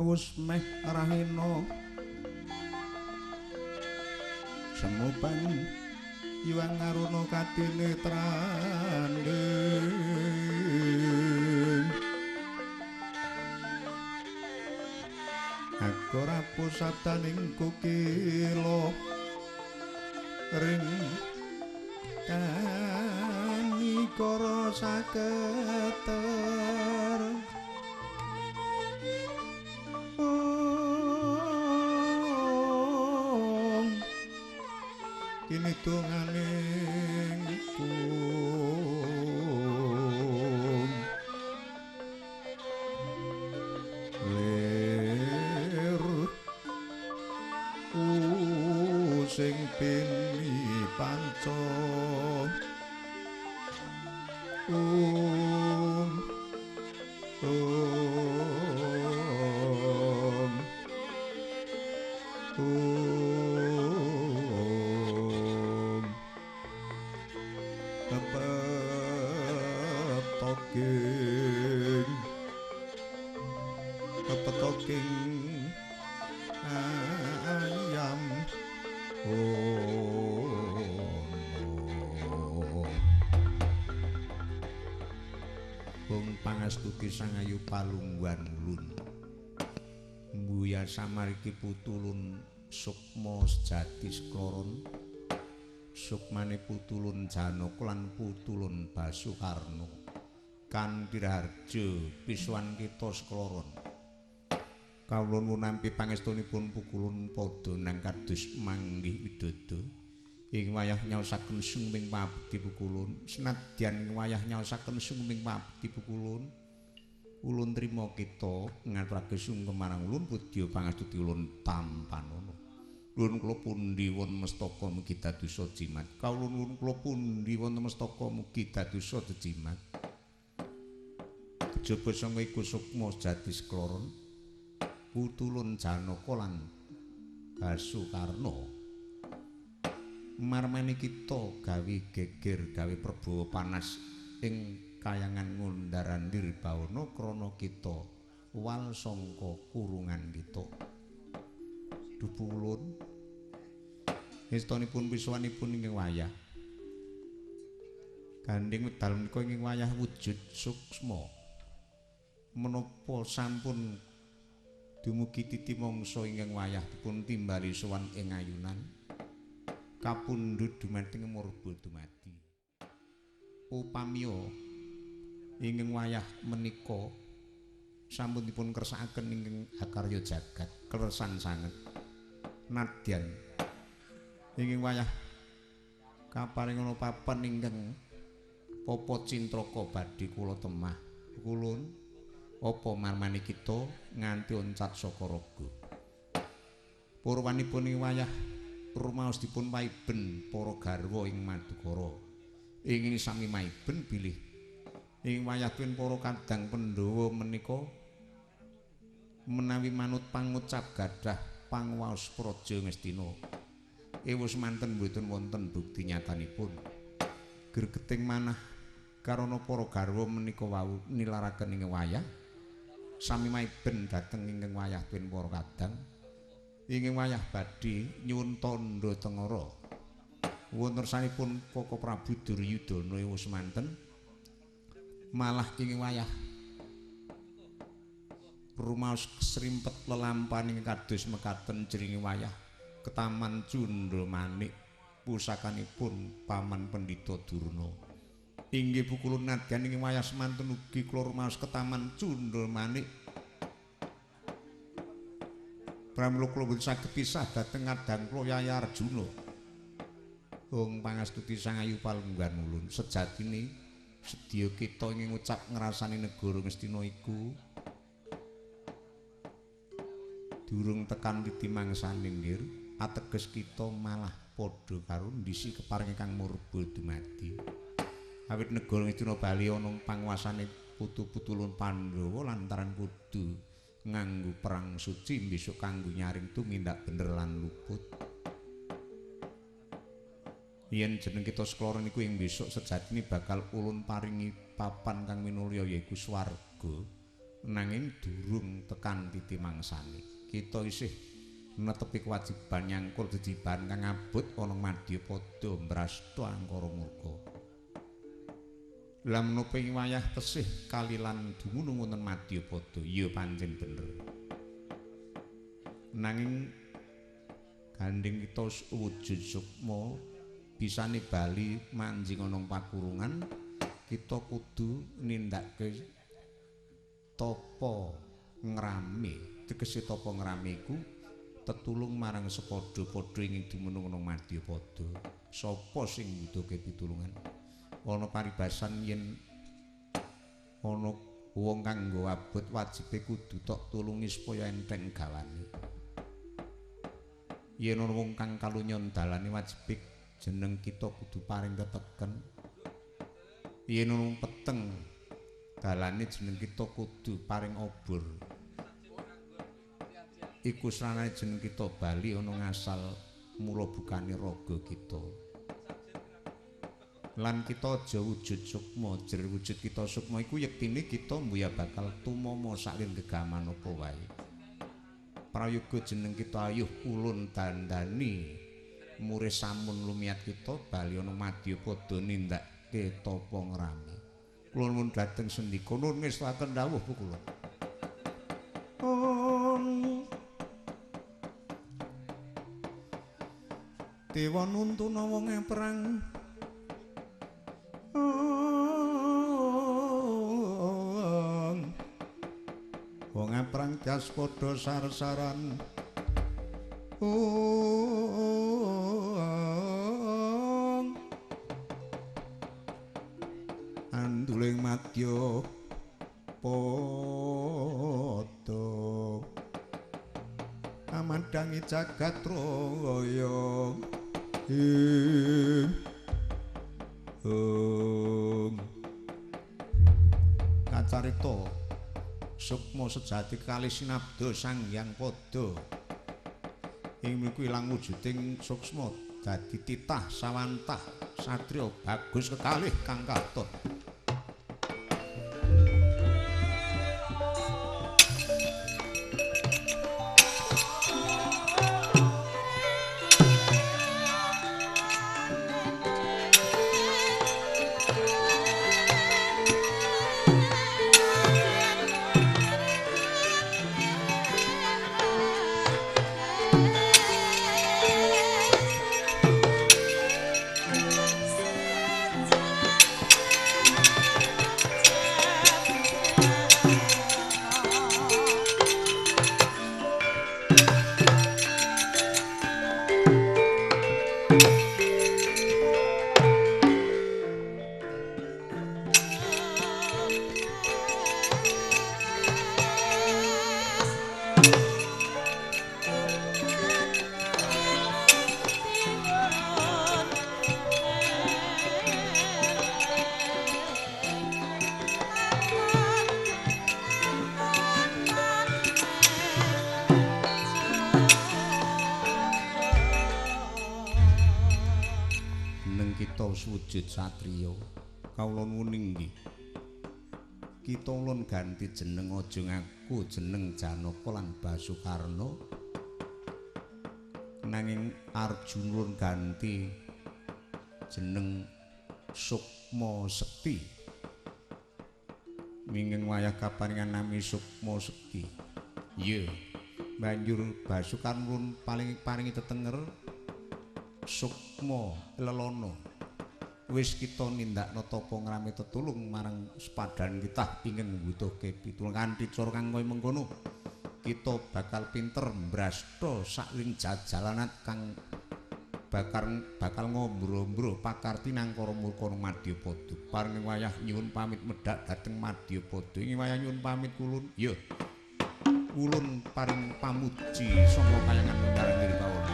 Wus meh rahina semupan iwang ngaruna katinetrandeng aku rapusataning kukila ring kanikara saketer kini tunganing kum ler sing pini panca kepetoking ayam Bung pangastuti sang ayu palungguhan ulun mbuya samariki putulun Sukma sejati sekloron Sukmane putulun Janaka lan putulun Basukarna kanthi harja pisuwan kita sekloron kawula nampi pangestunipun pukulun padha nang kados manggih widodо ing wayah nyaosaken suming pabekti pukulun senadyan ing wayah nyaosaken suming pabekti pukulun ulun trima kita ngaturake sungkem marang ulun pudya pangastuti ulun tampanana ulun kula pundi wonten mestaka mugi dadosa jimat kawula ulun kula pundi wonten mestaka mugi dadosa jimat kejaba sanga iku Sukma sejati sekloron putulun Janaka lan Basukarna marmane kita gawe geger gawe prabawa panas ing kayangan ngundarandir bawana krana kita wal sangka kurungan kita dupulun estanipun pisuwanipun ing wayah gandeng wedal menika ing wayah wujud suksma menapa sampun dumugi titi mangsa ingkang wayah dipun timbali sowan ing ayunan kapundhut dumateng murba dumadi upamiya ingkang wayah menika sampun dipun kersakaken ingkang hakarya jagat kleresan sanget nadyan ingkang wayah kaparingana papan ingkang papa cintraka badhe kula temah kulun apa marmane kita nganti oncat saka raga purwanipun ing wayah rumaos dipun paiben para garwa ing Madukara ingin sami maiben bilih ing wayah tuwin para kadang Pandhawa menika menawi manut pangucap gadah pangwaos praja Ngastina ewa semanten mboten wonten bukti nyatanipun gregeting manah karana para garwa menika wau nilaraken ing wayah sami maiben dhateng ing wayah tuwin para kadang ing wayah badhe nyuwun tandha tengara wonten sanipun Koko Prabu Duryudana ewa semanten malah ing wayah rumaos srimpet lelampaning kados mekaten jeringe wayah ketaman Cundamanik pusakanipun Paman Pendhita Durna inggih pukulun nadyan ing wayah semanten ugi kula rumaos ketaman Cundamanik pramila kula boten saged pisah dhateng kadang kula Yaya Arjuna wong pangastuti Sang Ayu Palunggan ulun sejatine sedya kita ing ngucap ngrasani negara Ngastina iku durung tekan titi mangsaning nggir ateges kita malah padha karo ndisi keparing Kang Murba dumadi awit negara Ngastina Bali ana panguwasane putu-putulun Pandhawa lantaran kudu nganggo perang suci besok kanggo nyaring tumindak bener lan luput yen jeneng kita sekloron niku ing besok sejatine bakal ulun paringi papan kang minulya yaiku swarga nanging durung tekan titi mangsane kita isih netepi kewajiban nyangkul jejiban kang abot ana Madyapada mbrasta angkara murka lan menapa ing wayah tesih kalilan dumunung wonten Madyapada ya pancen bener nanging gandeng kita wujud sukma bisane bali manjing ana pakurungan kita kudu nindakake tapa ngrame tegese tapa ngrame iku tetulung marang sepadha-padha ing dumunung ana Madyapada sapa sing mbutuhke pitulungan ana paribasan yen ana wong kang nggo abot wajibe kudu tok tulungi supaya enteng gawane yen ana wong kang kalunyon dalane wajibe jeneng kita kudu paring teteken yen ana peteng dalane jeneng kita kudu paring obor iku sranane jeneng kita bali ana ngasal mula bukane raga kita lan kita aja wujud sukma jer wujud kita sukma iku yektine kita mbuya bakal tumama saking gegaman apa wae prayoga jeneng kita ayuh ulun dandani mure samun lumiat kita bali ana Madyapada nindakake tapa ngrame kula nuwun dhateng sendika nuwun ngestaken dawuh kula dewa nuntuna wong perang wong perang jas padha sar-saran anduling madya pada amandangi jagat raya kacarita sukma sejati kali sinabda Sang Hyang Pada ing mriku ilang wujuding suksma dadi titah sawantah satriya bagus kekalih kang katon swujud satriya. Kawula nuwun inggih. Kita ulun ganti jeneng aja ngaku jeneng Janaka lan Basukarna. Nanging Arjuna ulun ganti jeneng Sukma Sekti. Minging wayah kaparingan nami Sukma Sekti. Iya. Banjur Basukarna ulun paringi tetenger Sukma Lelana. Wis kita nindakna tapa ngrame tetulung marang sepadan kita ingin mbutuhke pitulung kanthi cara kang kaya mengkono. Kita bakal pinter mbrasta saking jajalanat kang bakal ngombro-ombro pakarti nang para murka Madyapada. Paring wayah nyuwun pamit medhak dhateng Madyapada. Ing wayah nyuwun pamit kulun. Ya. Ulun paring pamuji saka kayangan Bendaran Giri Pawon.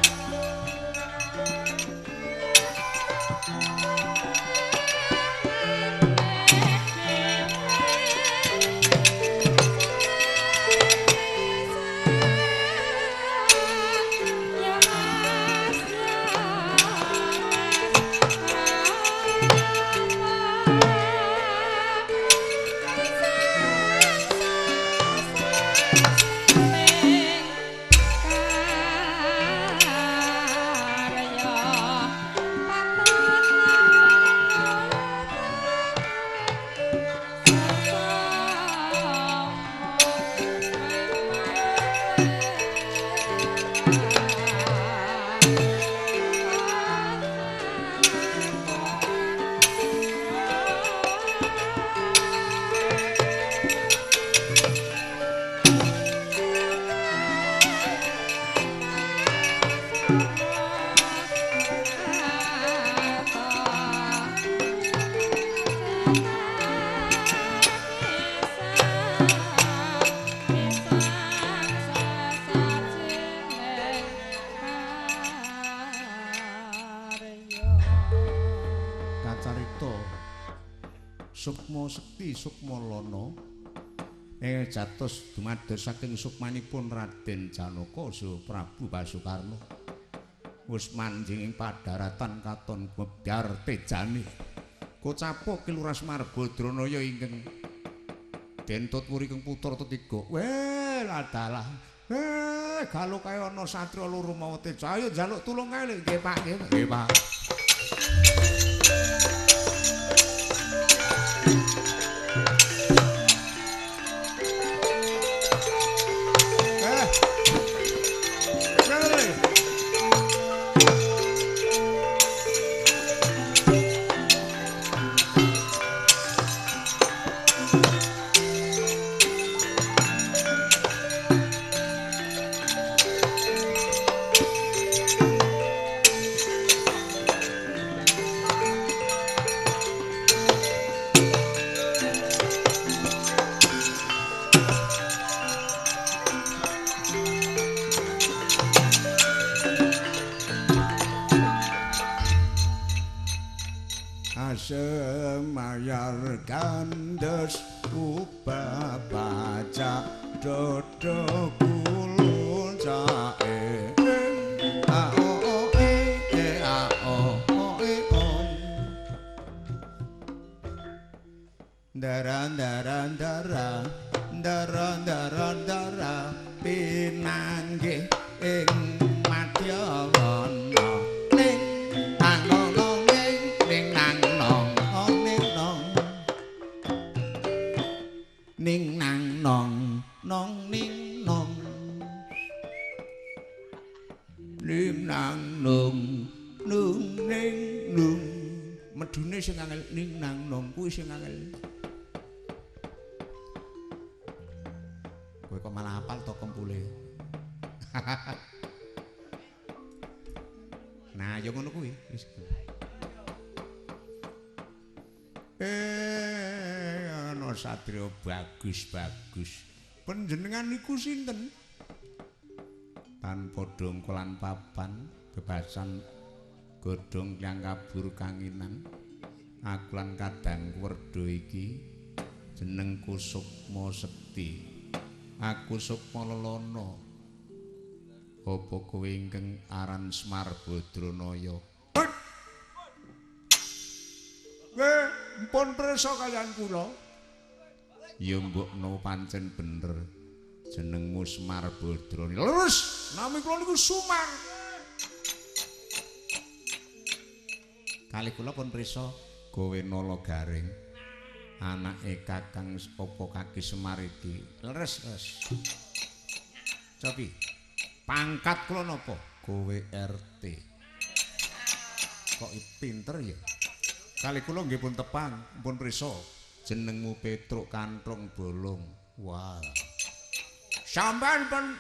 Sukma Sekti Sukma Lana jatos dumados saking sukmanipun Raden Janaka saha Prabu Basukarna wis manjing ing padharatan katon gwebyar tejane kocapuk Kiluras Marbodranaya ingkang dentut wurikeng putra tetiga weh adalah galuh kaya ana satriya loro mawa teja ayo njaluk tulung kae nggih Pak nggih Pak. Semayar kandes ubah baca dodo kulun cae dara pinanggih ing madyawana ning nang ning nang nong ning nong ning nang nong nung ning nung medune sing angel ning nang nong kuwi sing angel kowe kok malah hafal to kempule nah yo ngono kuwi wis ana satriya bagus panjenengan niku sinten tanpa dongko lan papan bebasan godhong kang kabur kanginan aku lan kadang werda iki jenengku Sukma Sekti aku Sukma Lelana apa kowe ingkang aran Semar Badranaya Mpun prisa kaliyan kula. Ya mbokno pancen bener. Jenengmu Semar Badrani. Leres, nami kula niku Sumar. Kalih kula pun prisa gawe nala garing. Anake Kakang apa Kaki Semar iki. Leres. Cobi. Pangkat kula napa? Gawe RT. Kok pinter ya? Kalih kula nggih pun tepang, pun prisa. Jenengmu Petruk Kanthong Bolong. Wah. Sampeyan pun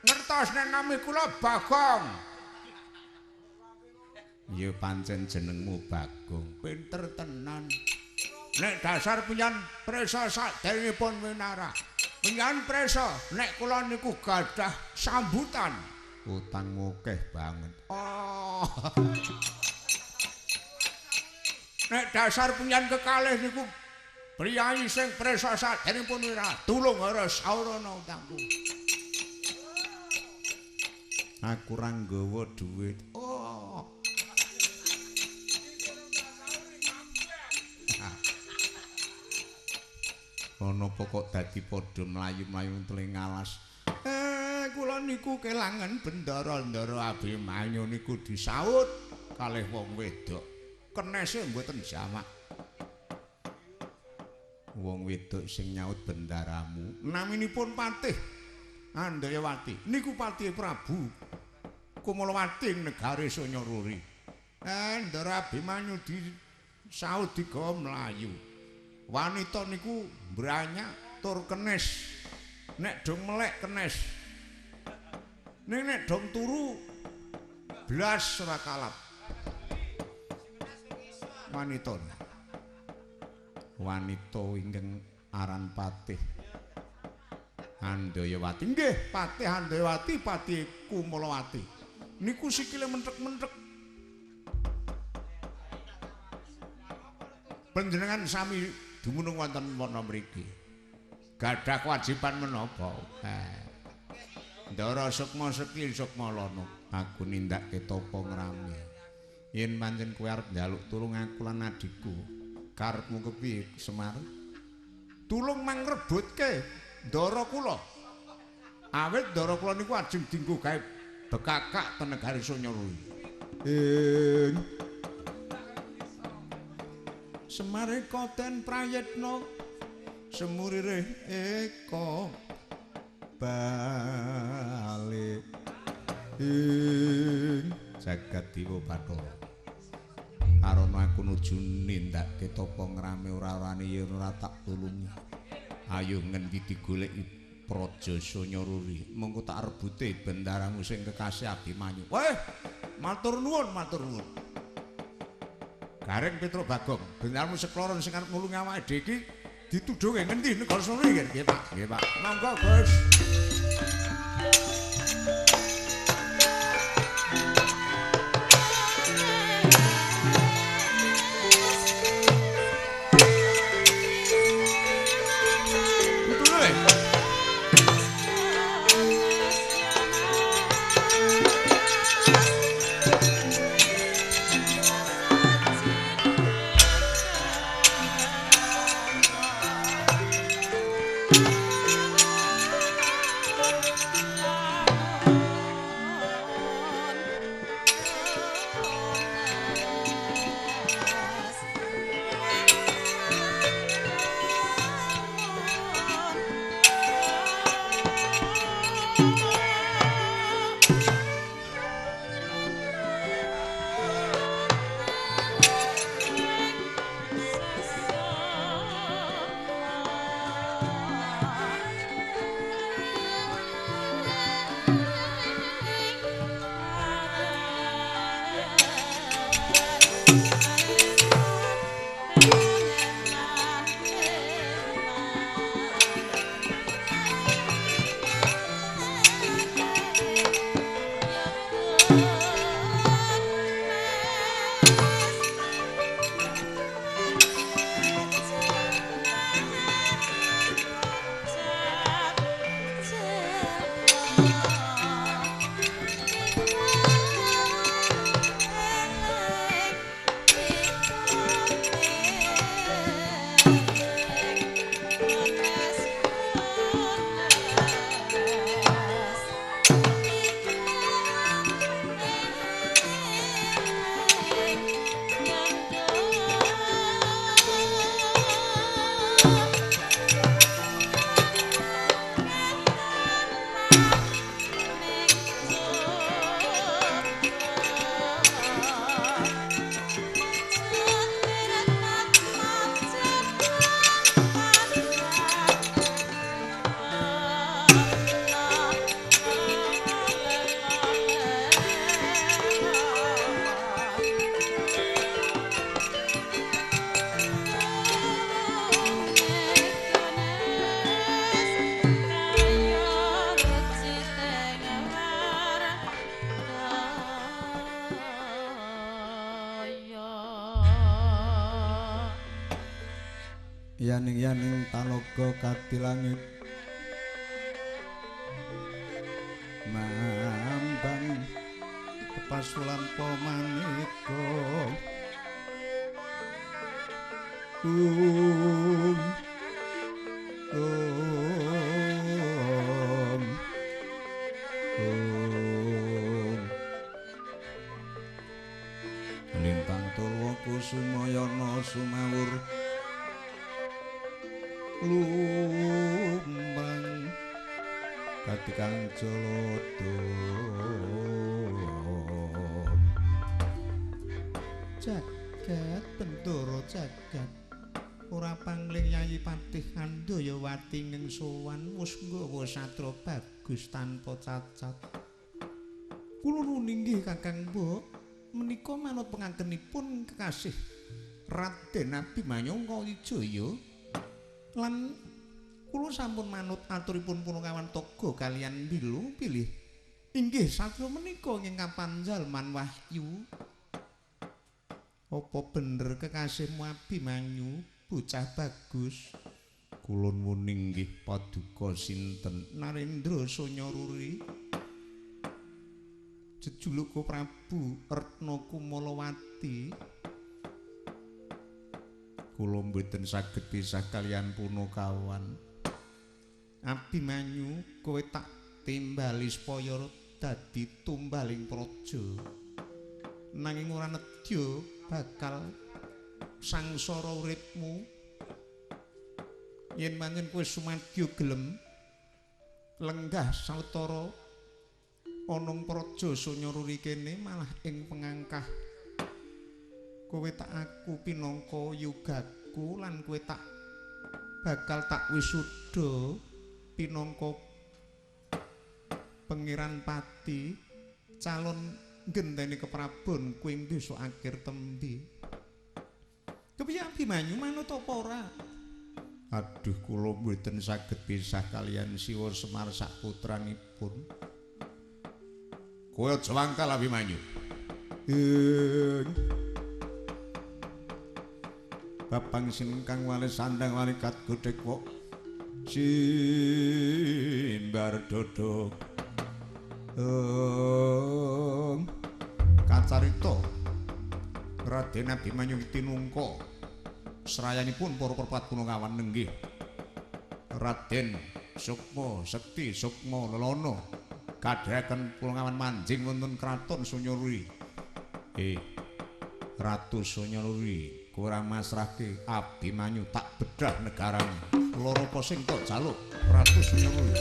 ngertos nek nami kula Bagong. Ya pancen jenengmu Bagong. Pinter tenan. Nek dasar penyan prisa saderengipun winara. Penyan prisa nek kula niku gadah sambutan. Utangmu akeh banget. Oh. Nek dasar penyan kekalih niku priyayi sing prisa saderengipun winara. Tulung ora saurana utangku. Aku ora nggawa dhuwit. Oh. Ana pokok dadi padha mlayu-mlayu teling alas. Kula niku kelangan Bendara-ndara Abimanyu niku disaut kalih wong wedok. Kenese mboten jamak. Wong wedok sing nyaut bendaramu naminipun Patih Andayawati. Niku Patih Prabu Kumalawati negari Sanyaruri. Ndara Abimanyu disaut digawa mlayu. Wanita niku branyak tur kenes. Nek dong melek kenes. Nek dong turu blas ora kalap. Wanita ingkang aran Patih Andayawati. Nggih, Patih Andayawati, Patih Kumalawati. Niku sikile mentek-mentek. Panjenengan sami dumunung wonten wana mriki. Gadah kewajiban menapa? Ndara Sukma Sekti Sukma Lana. Aku nindakke tapa ngrami. Yen pancen kowe arep njaluk tulung aku lan adikku, karepmu kepiye, Semar? Tulung mangrebutke ndara kula. Awit ndara kula niku ajeng dienggo gawe bekakak ten negari Sanyaruri. Semare koten prayitna semurire eka bali jagat dewa Bathara. Karana aku nuju nindakke tapa ngrame ora-orane yen ora tak tulungi. Ayo ngendi digoleki Praja Sanyaruri. Mengko tak rebute bendaramu sing kekasih Abimanyu. Weh, matur nuwun, matur nuwun. Gareng Petruk Bagong, bendaramu sekloron sing arep nulungi awake dhewe iki ditudhuke ngendi negara Sanyaruri nggih, Pak. Nggih, Pak. Monggo, Gus. yaning talaga kadilangit mambang kepasulan pamanika lintang turwa kusumayana sumawur lumbang katikang jolodo jagat bendoro jagat ora pangling Yayi Patih Handayawati ing sowan wis nggawa satra bagus tanpa cacat. Kula nuwun inggih Kakang Mbok menika manut penganggenipun kekasih Raden Abimanyu Kayijaya lan kula sampun manut aturipun Punakawan Toga kaliyan Bilu pilih inggih satra menika ing kapanjalman wahyu. Apa bener kekasihmu Abimanyu bocah bagus? Kula nuwun inggih paduka sinten Narendra Sanyaruri jejuluk Prabu Retna Kumalawati. Kula mboten saged pisah kaliyan Punakawan. Abimanyu kowe tak timbali supaya dadi tumbaling praja. Nanging ora nedya bakal sangsara uripmu yen manjen kowe sumadya gelem lenggah sawetara ana praja Sanyaruri kene malah ing pengangkah kowe tak aku pinangka yugaku lan kowe tak bakal tak wisuda pinangka Pangeran Pati calon gendene keprabon kowe besok akhir tembe. Kepiye Abimanyu manut apa ora? Aduh kula mboten saged pisah kaliyan Siwa Semar sak putranipun. Kowe aja wangkal Abimanyu. Bapang sinengkang wali sandang wali kat godhek wok simbar dodok kacarita Raden Abimanyu tinungka serayanipun para perpat Punakawan nenggih Raden Sukma Sekti Sukma Lelana kadhaken Punakawan manjing wonten kraton Sanyaruri. Ratu Sanyaruri kowe ora masrahke Abimanyu tak bedah negaramu. Loro apa sing tok jaluk Ratu Sanyaruri.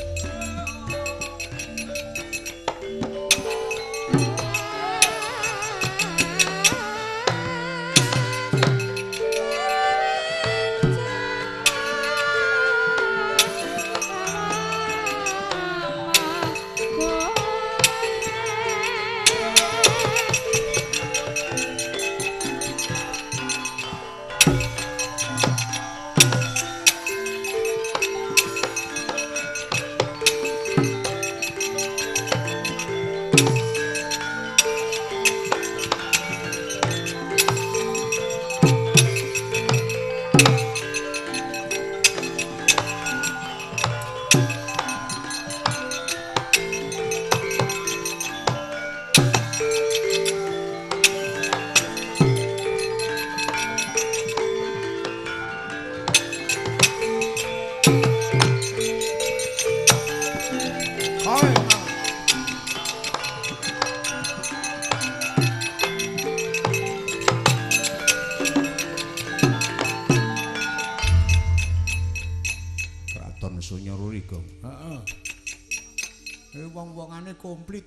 Komplit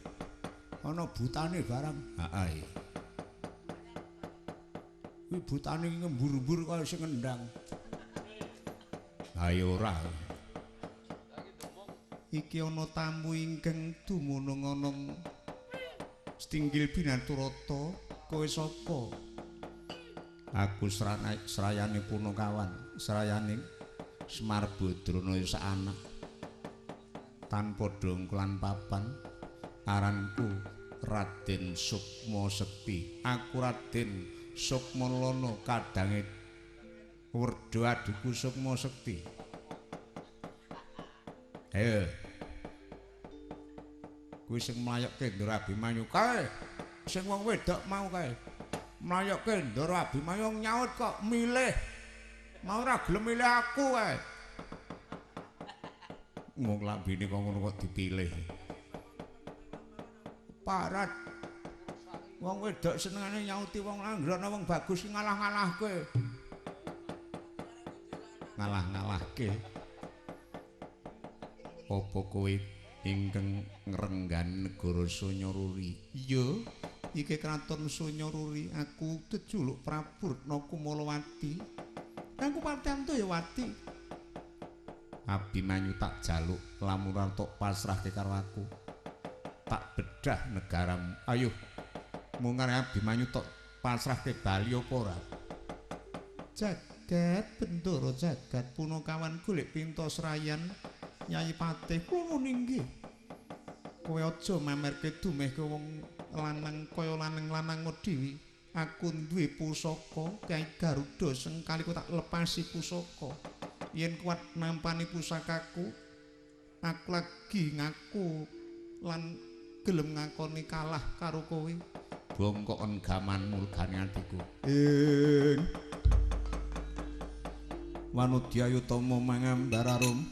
ana butane barang. Heeh. Kuwi butane ngembur-embur kaya sing ngendang. Ayo ora. Iki ana tamu ingkang dumunung ana Stinggil Binaturata. Kowe sapa? Aku serayane Punakawan, serayane Semar Badrana sak anak. Tanpa dongklan papan aranku Raden Sukma Sekti. Aku Raden Sukma Lelana kadange Werda adikku Sukma Sekti. Ayo. Kuwi sing mlayokke Ndara Abimanyu kae. Sing wong wedok mau kae. Mlayokke Ndara Abimanyu nyaut kok milih. Mau ora gelem milih aku kae. Wong lambene kok ngono kok dipilih. Parat. Wong wedok senengane nyauti wong langgrana wong bagus sing ngalah-ngalahke. Ngalah-ngalahke. Apa kowe ingkang ngrenggan negara Sanyaruri? Iya, iki kraton Sanyaruri. Aku jejuluk Prabu Retna Kumalawati. Aku Patyanto ya Wati. Abimanyu tak jaluk lamunan tok pasrahke karo aku. Tak bedah negaramu. Ayo, mungkare Abimanyu tok pasrahke Bali apa ora? Jagat Bendara jagat punakawan golek pintos rayan Nyai Patih kula ninggih. Kowe aja mamerke dumeh ke wong lanang kaya lanang-lanang dhewe. Aku duwe pusaka Kyai Garuda Sengkali kok tak lepasi pusaka. Yen kuat nampani pusakaku, aku lagi ngaku lan gelem ngakoni kalah karo kowe. Bongkoken gaman mulgane atiku. Wanudya Tama mangambararum.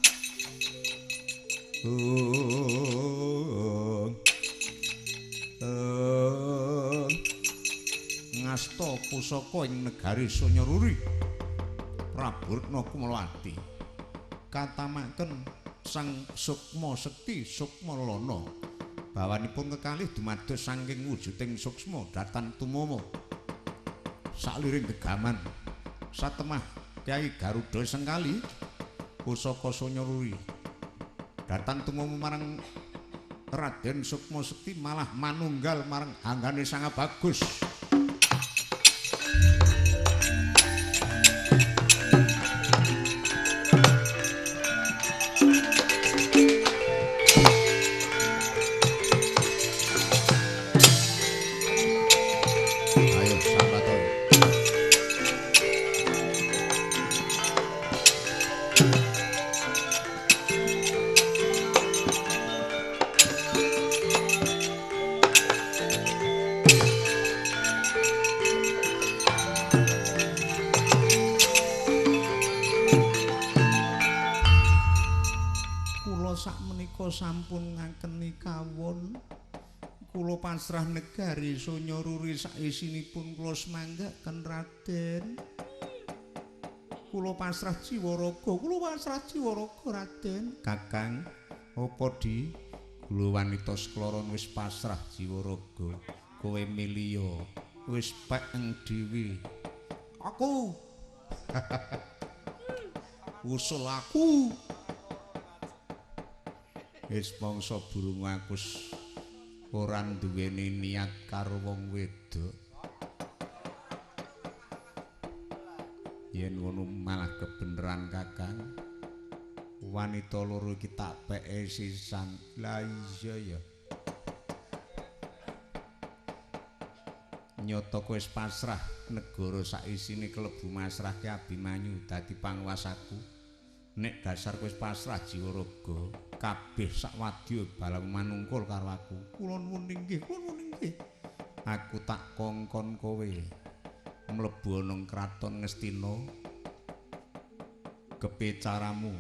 Ngasta pusaka ing negari Sanyaruri. Prabu Retna Kumalawati katamaken Sang Sukma Sekti Sukmalana bawanipun kekalih dumados saking wujuding suksma datan tumama sakliring gegaman satemah Kyai Garuda Sengkali pusaka Sanyaruri datan tumama marang Raden Sukma Sekti malah manunggal marang anggane Sang Bagus. Sampun ngakeni kawon kula pasrah negari Sanyaruri saisinipun kula semanggaken Raden. Kula pasrah jiwa raga Raden. Kakang apa di kula wanita sekloron wis pasrah jiwa raga. Kowe milya wis pekeng dhewe. Aku usul aku wis mangsa burung aku ora duweni niat karo wong wedok. Yen ngono malah kebeneran Kakang. Wanita loro iki tak peke sisan. Lah iya ya. Nyata kowe wis pasrah negara saisine klebu masrahke Abimanyu dadi panguwasaku. Nek dasar kowe wis pasrah jiwa raga kabeh sak wadya balang manungkul karo aku. Kula nuwun inggih. Aku tak kongkon kowe mlebu ana kraton Ngastina. Kepecaramu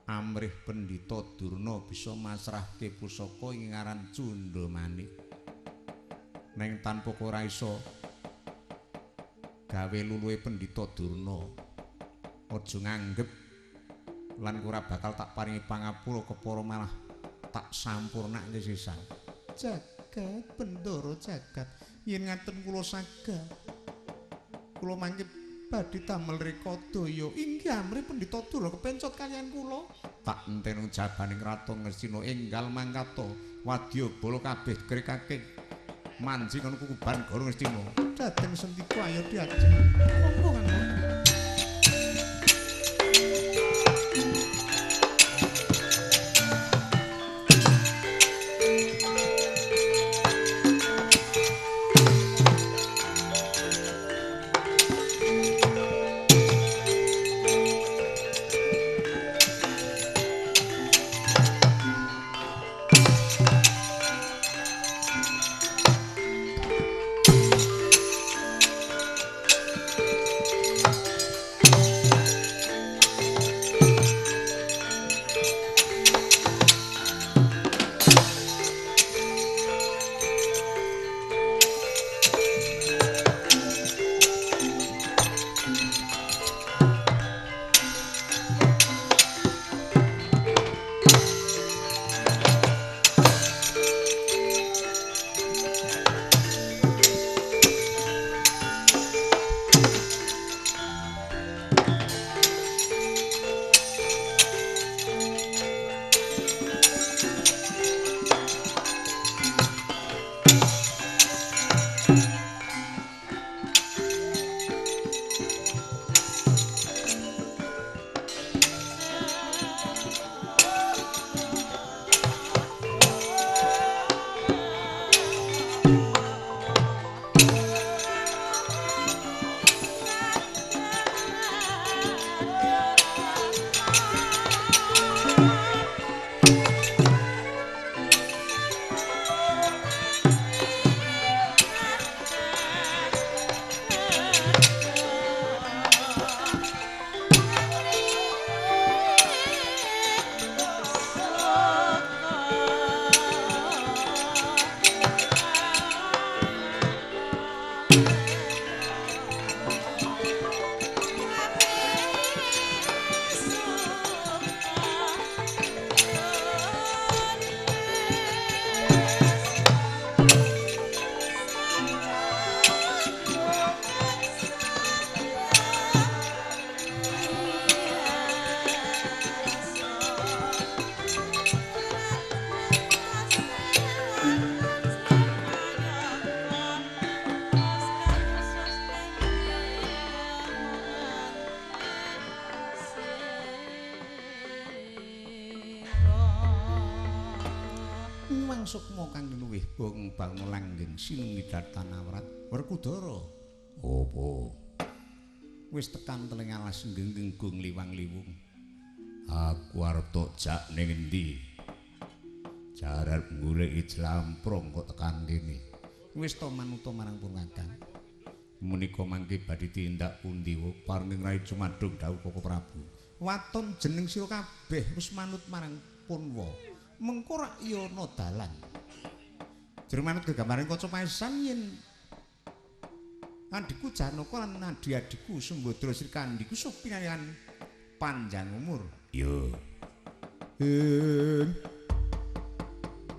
amrih Pendhita Durna bisa masrahke pusaka ing aran Cundamanik. Neng tanpa kowe ora iso gawe luluhe Pendhita Durna. Aja nganggep lan ora bakal tak paringi pangapura kepara malah tak sampurnake sisan. Jagat Bendara jagat yen ngaten kula saged kula mangke badhe damel rekadaya inggih amrih Pendhita Durna kepencot kaliyan kula. Tak enteni jabaning kraton Ngastina enggal mangkata wadya bala kabeh grekake manjing ana kukuban Goro Ngastina. Dateng sendika ayo diajeng. Monggo Kang. Memang sukma kang luwih bong bangun langgeng sinungidar tanawrat Werkudara. Apa? Wis tekan teleng alas genggenggung liwang-liwung. Aku arep tok jak ning endi? Jaran goleki jlamprong kok tekan kene. Wis to manuta marang pun Kakang. Menika mangke badhe tindak pundi paring Rai Cumadung dawuh Koko Prabu. Waton jeneng sira kabeh wis manut marang Punwa. Mengko rak iya ana dalan. Jero manut gegambaren kaca paesan yen adikku Janaka lan adikku Sembadra Srikandi ku supinayan panjang umur. Yo.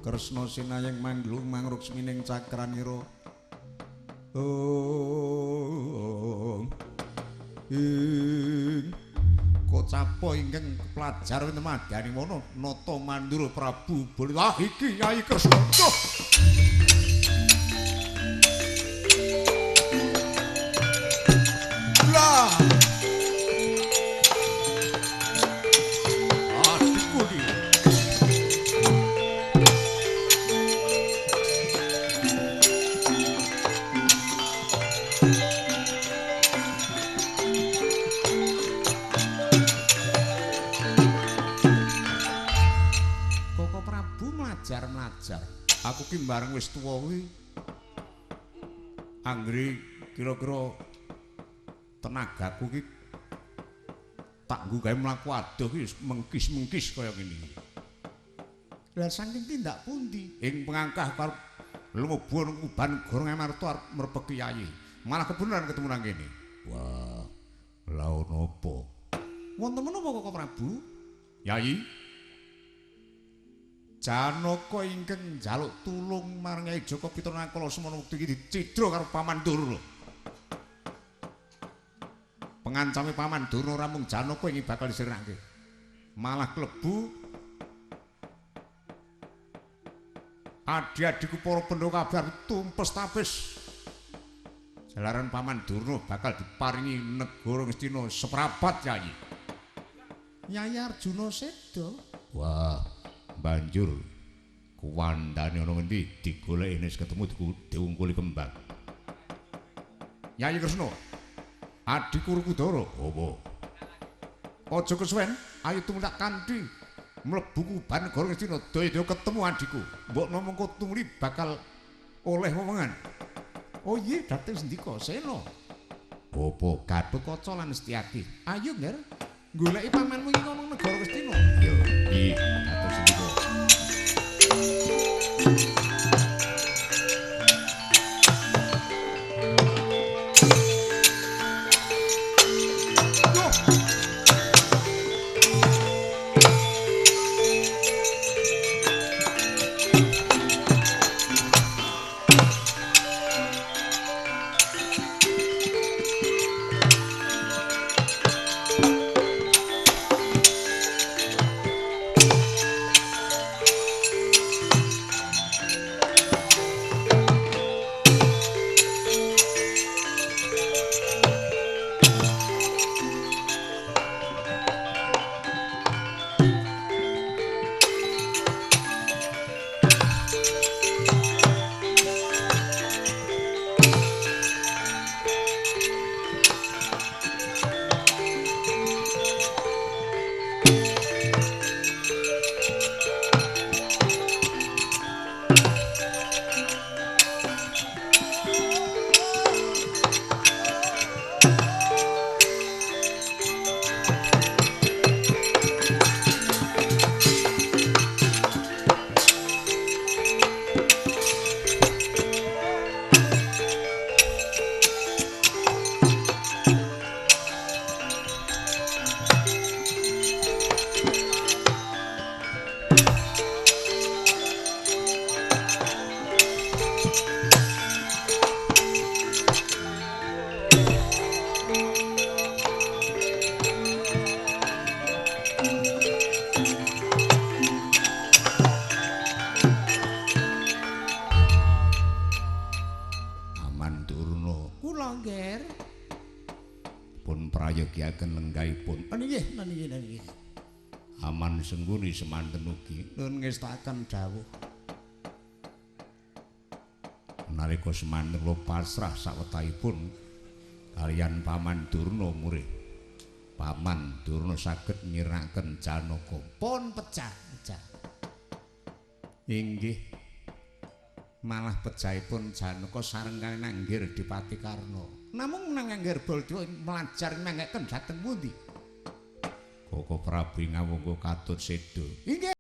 Kresna sinayeng manglung mangruksmining cakranira. Kocapa ingkang pelajar wonten madyaning wana nata mandura Prabu Bala. Ah iki Nyai Kresna. Lah. Adikku iki. Mlajar. Aku ki bareng wis tuwa kuwi anggere kira-kira tenagaku ki tak nggo gawe mlaku adoh ki mengkis-mengkis kaya ngene iki. Lah saking tindak pundi ing pengangkah karo lumebur kuban Goro Ngamarta arep mrepek Kyai. Malah kebenaran ketemu nang kene. Wah, laon apa? Wonten menapa Koko Prabu? Yai Janaka ingkang njaluk tulung marang Nyai Jaka Pitranakala semana wektu iki dicidra karo Paman Durna. Pengancame Paman Durna ora mung Janaka iki bakal disirnake. Malah klebu adik-adikku para pendhawa kabar tumpes tapis. Jalaran Paman Durna bakal diparingi negara Ngastina seprapat Nyai. Nyai Arjuna seda. Wah, banjur kuwandane ana ngendi digoleki wis ketemu diungkuli kembang. Nyai Kresna, adikku Werkudara. Apa? Aja kesuwen, ayo tumindak kanthi mlebu kuban negara Ngastina daya ketemu adikku. Mbok mengko tumuli bakal oleh wewengan. Oh iya, dateng sendika Sena. Apa Gatotkaca lan Setyaki? Ayo, Nger. Goleki pamanmu iki ngomong negara Ngastina. Yo, iki dateng sendika. prayogiaken lenggahipun. Nggih. Aman sengguni semanten ugi. Nuwun ngestaken dawuh. nalika Semantela pasrah sawetahipun kaliyan Paman Durna murih. Paman Durna saged nyiraken Janaka. Pun pecah. Inggih. Malah pejahipun Janaka sareng kaliyan Anggir Dipati Karna. Namung menang Anggir Baladewa mlajar mangkaken dhateng pundi? Koko Prabu ngawungka katut seda. Inggih.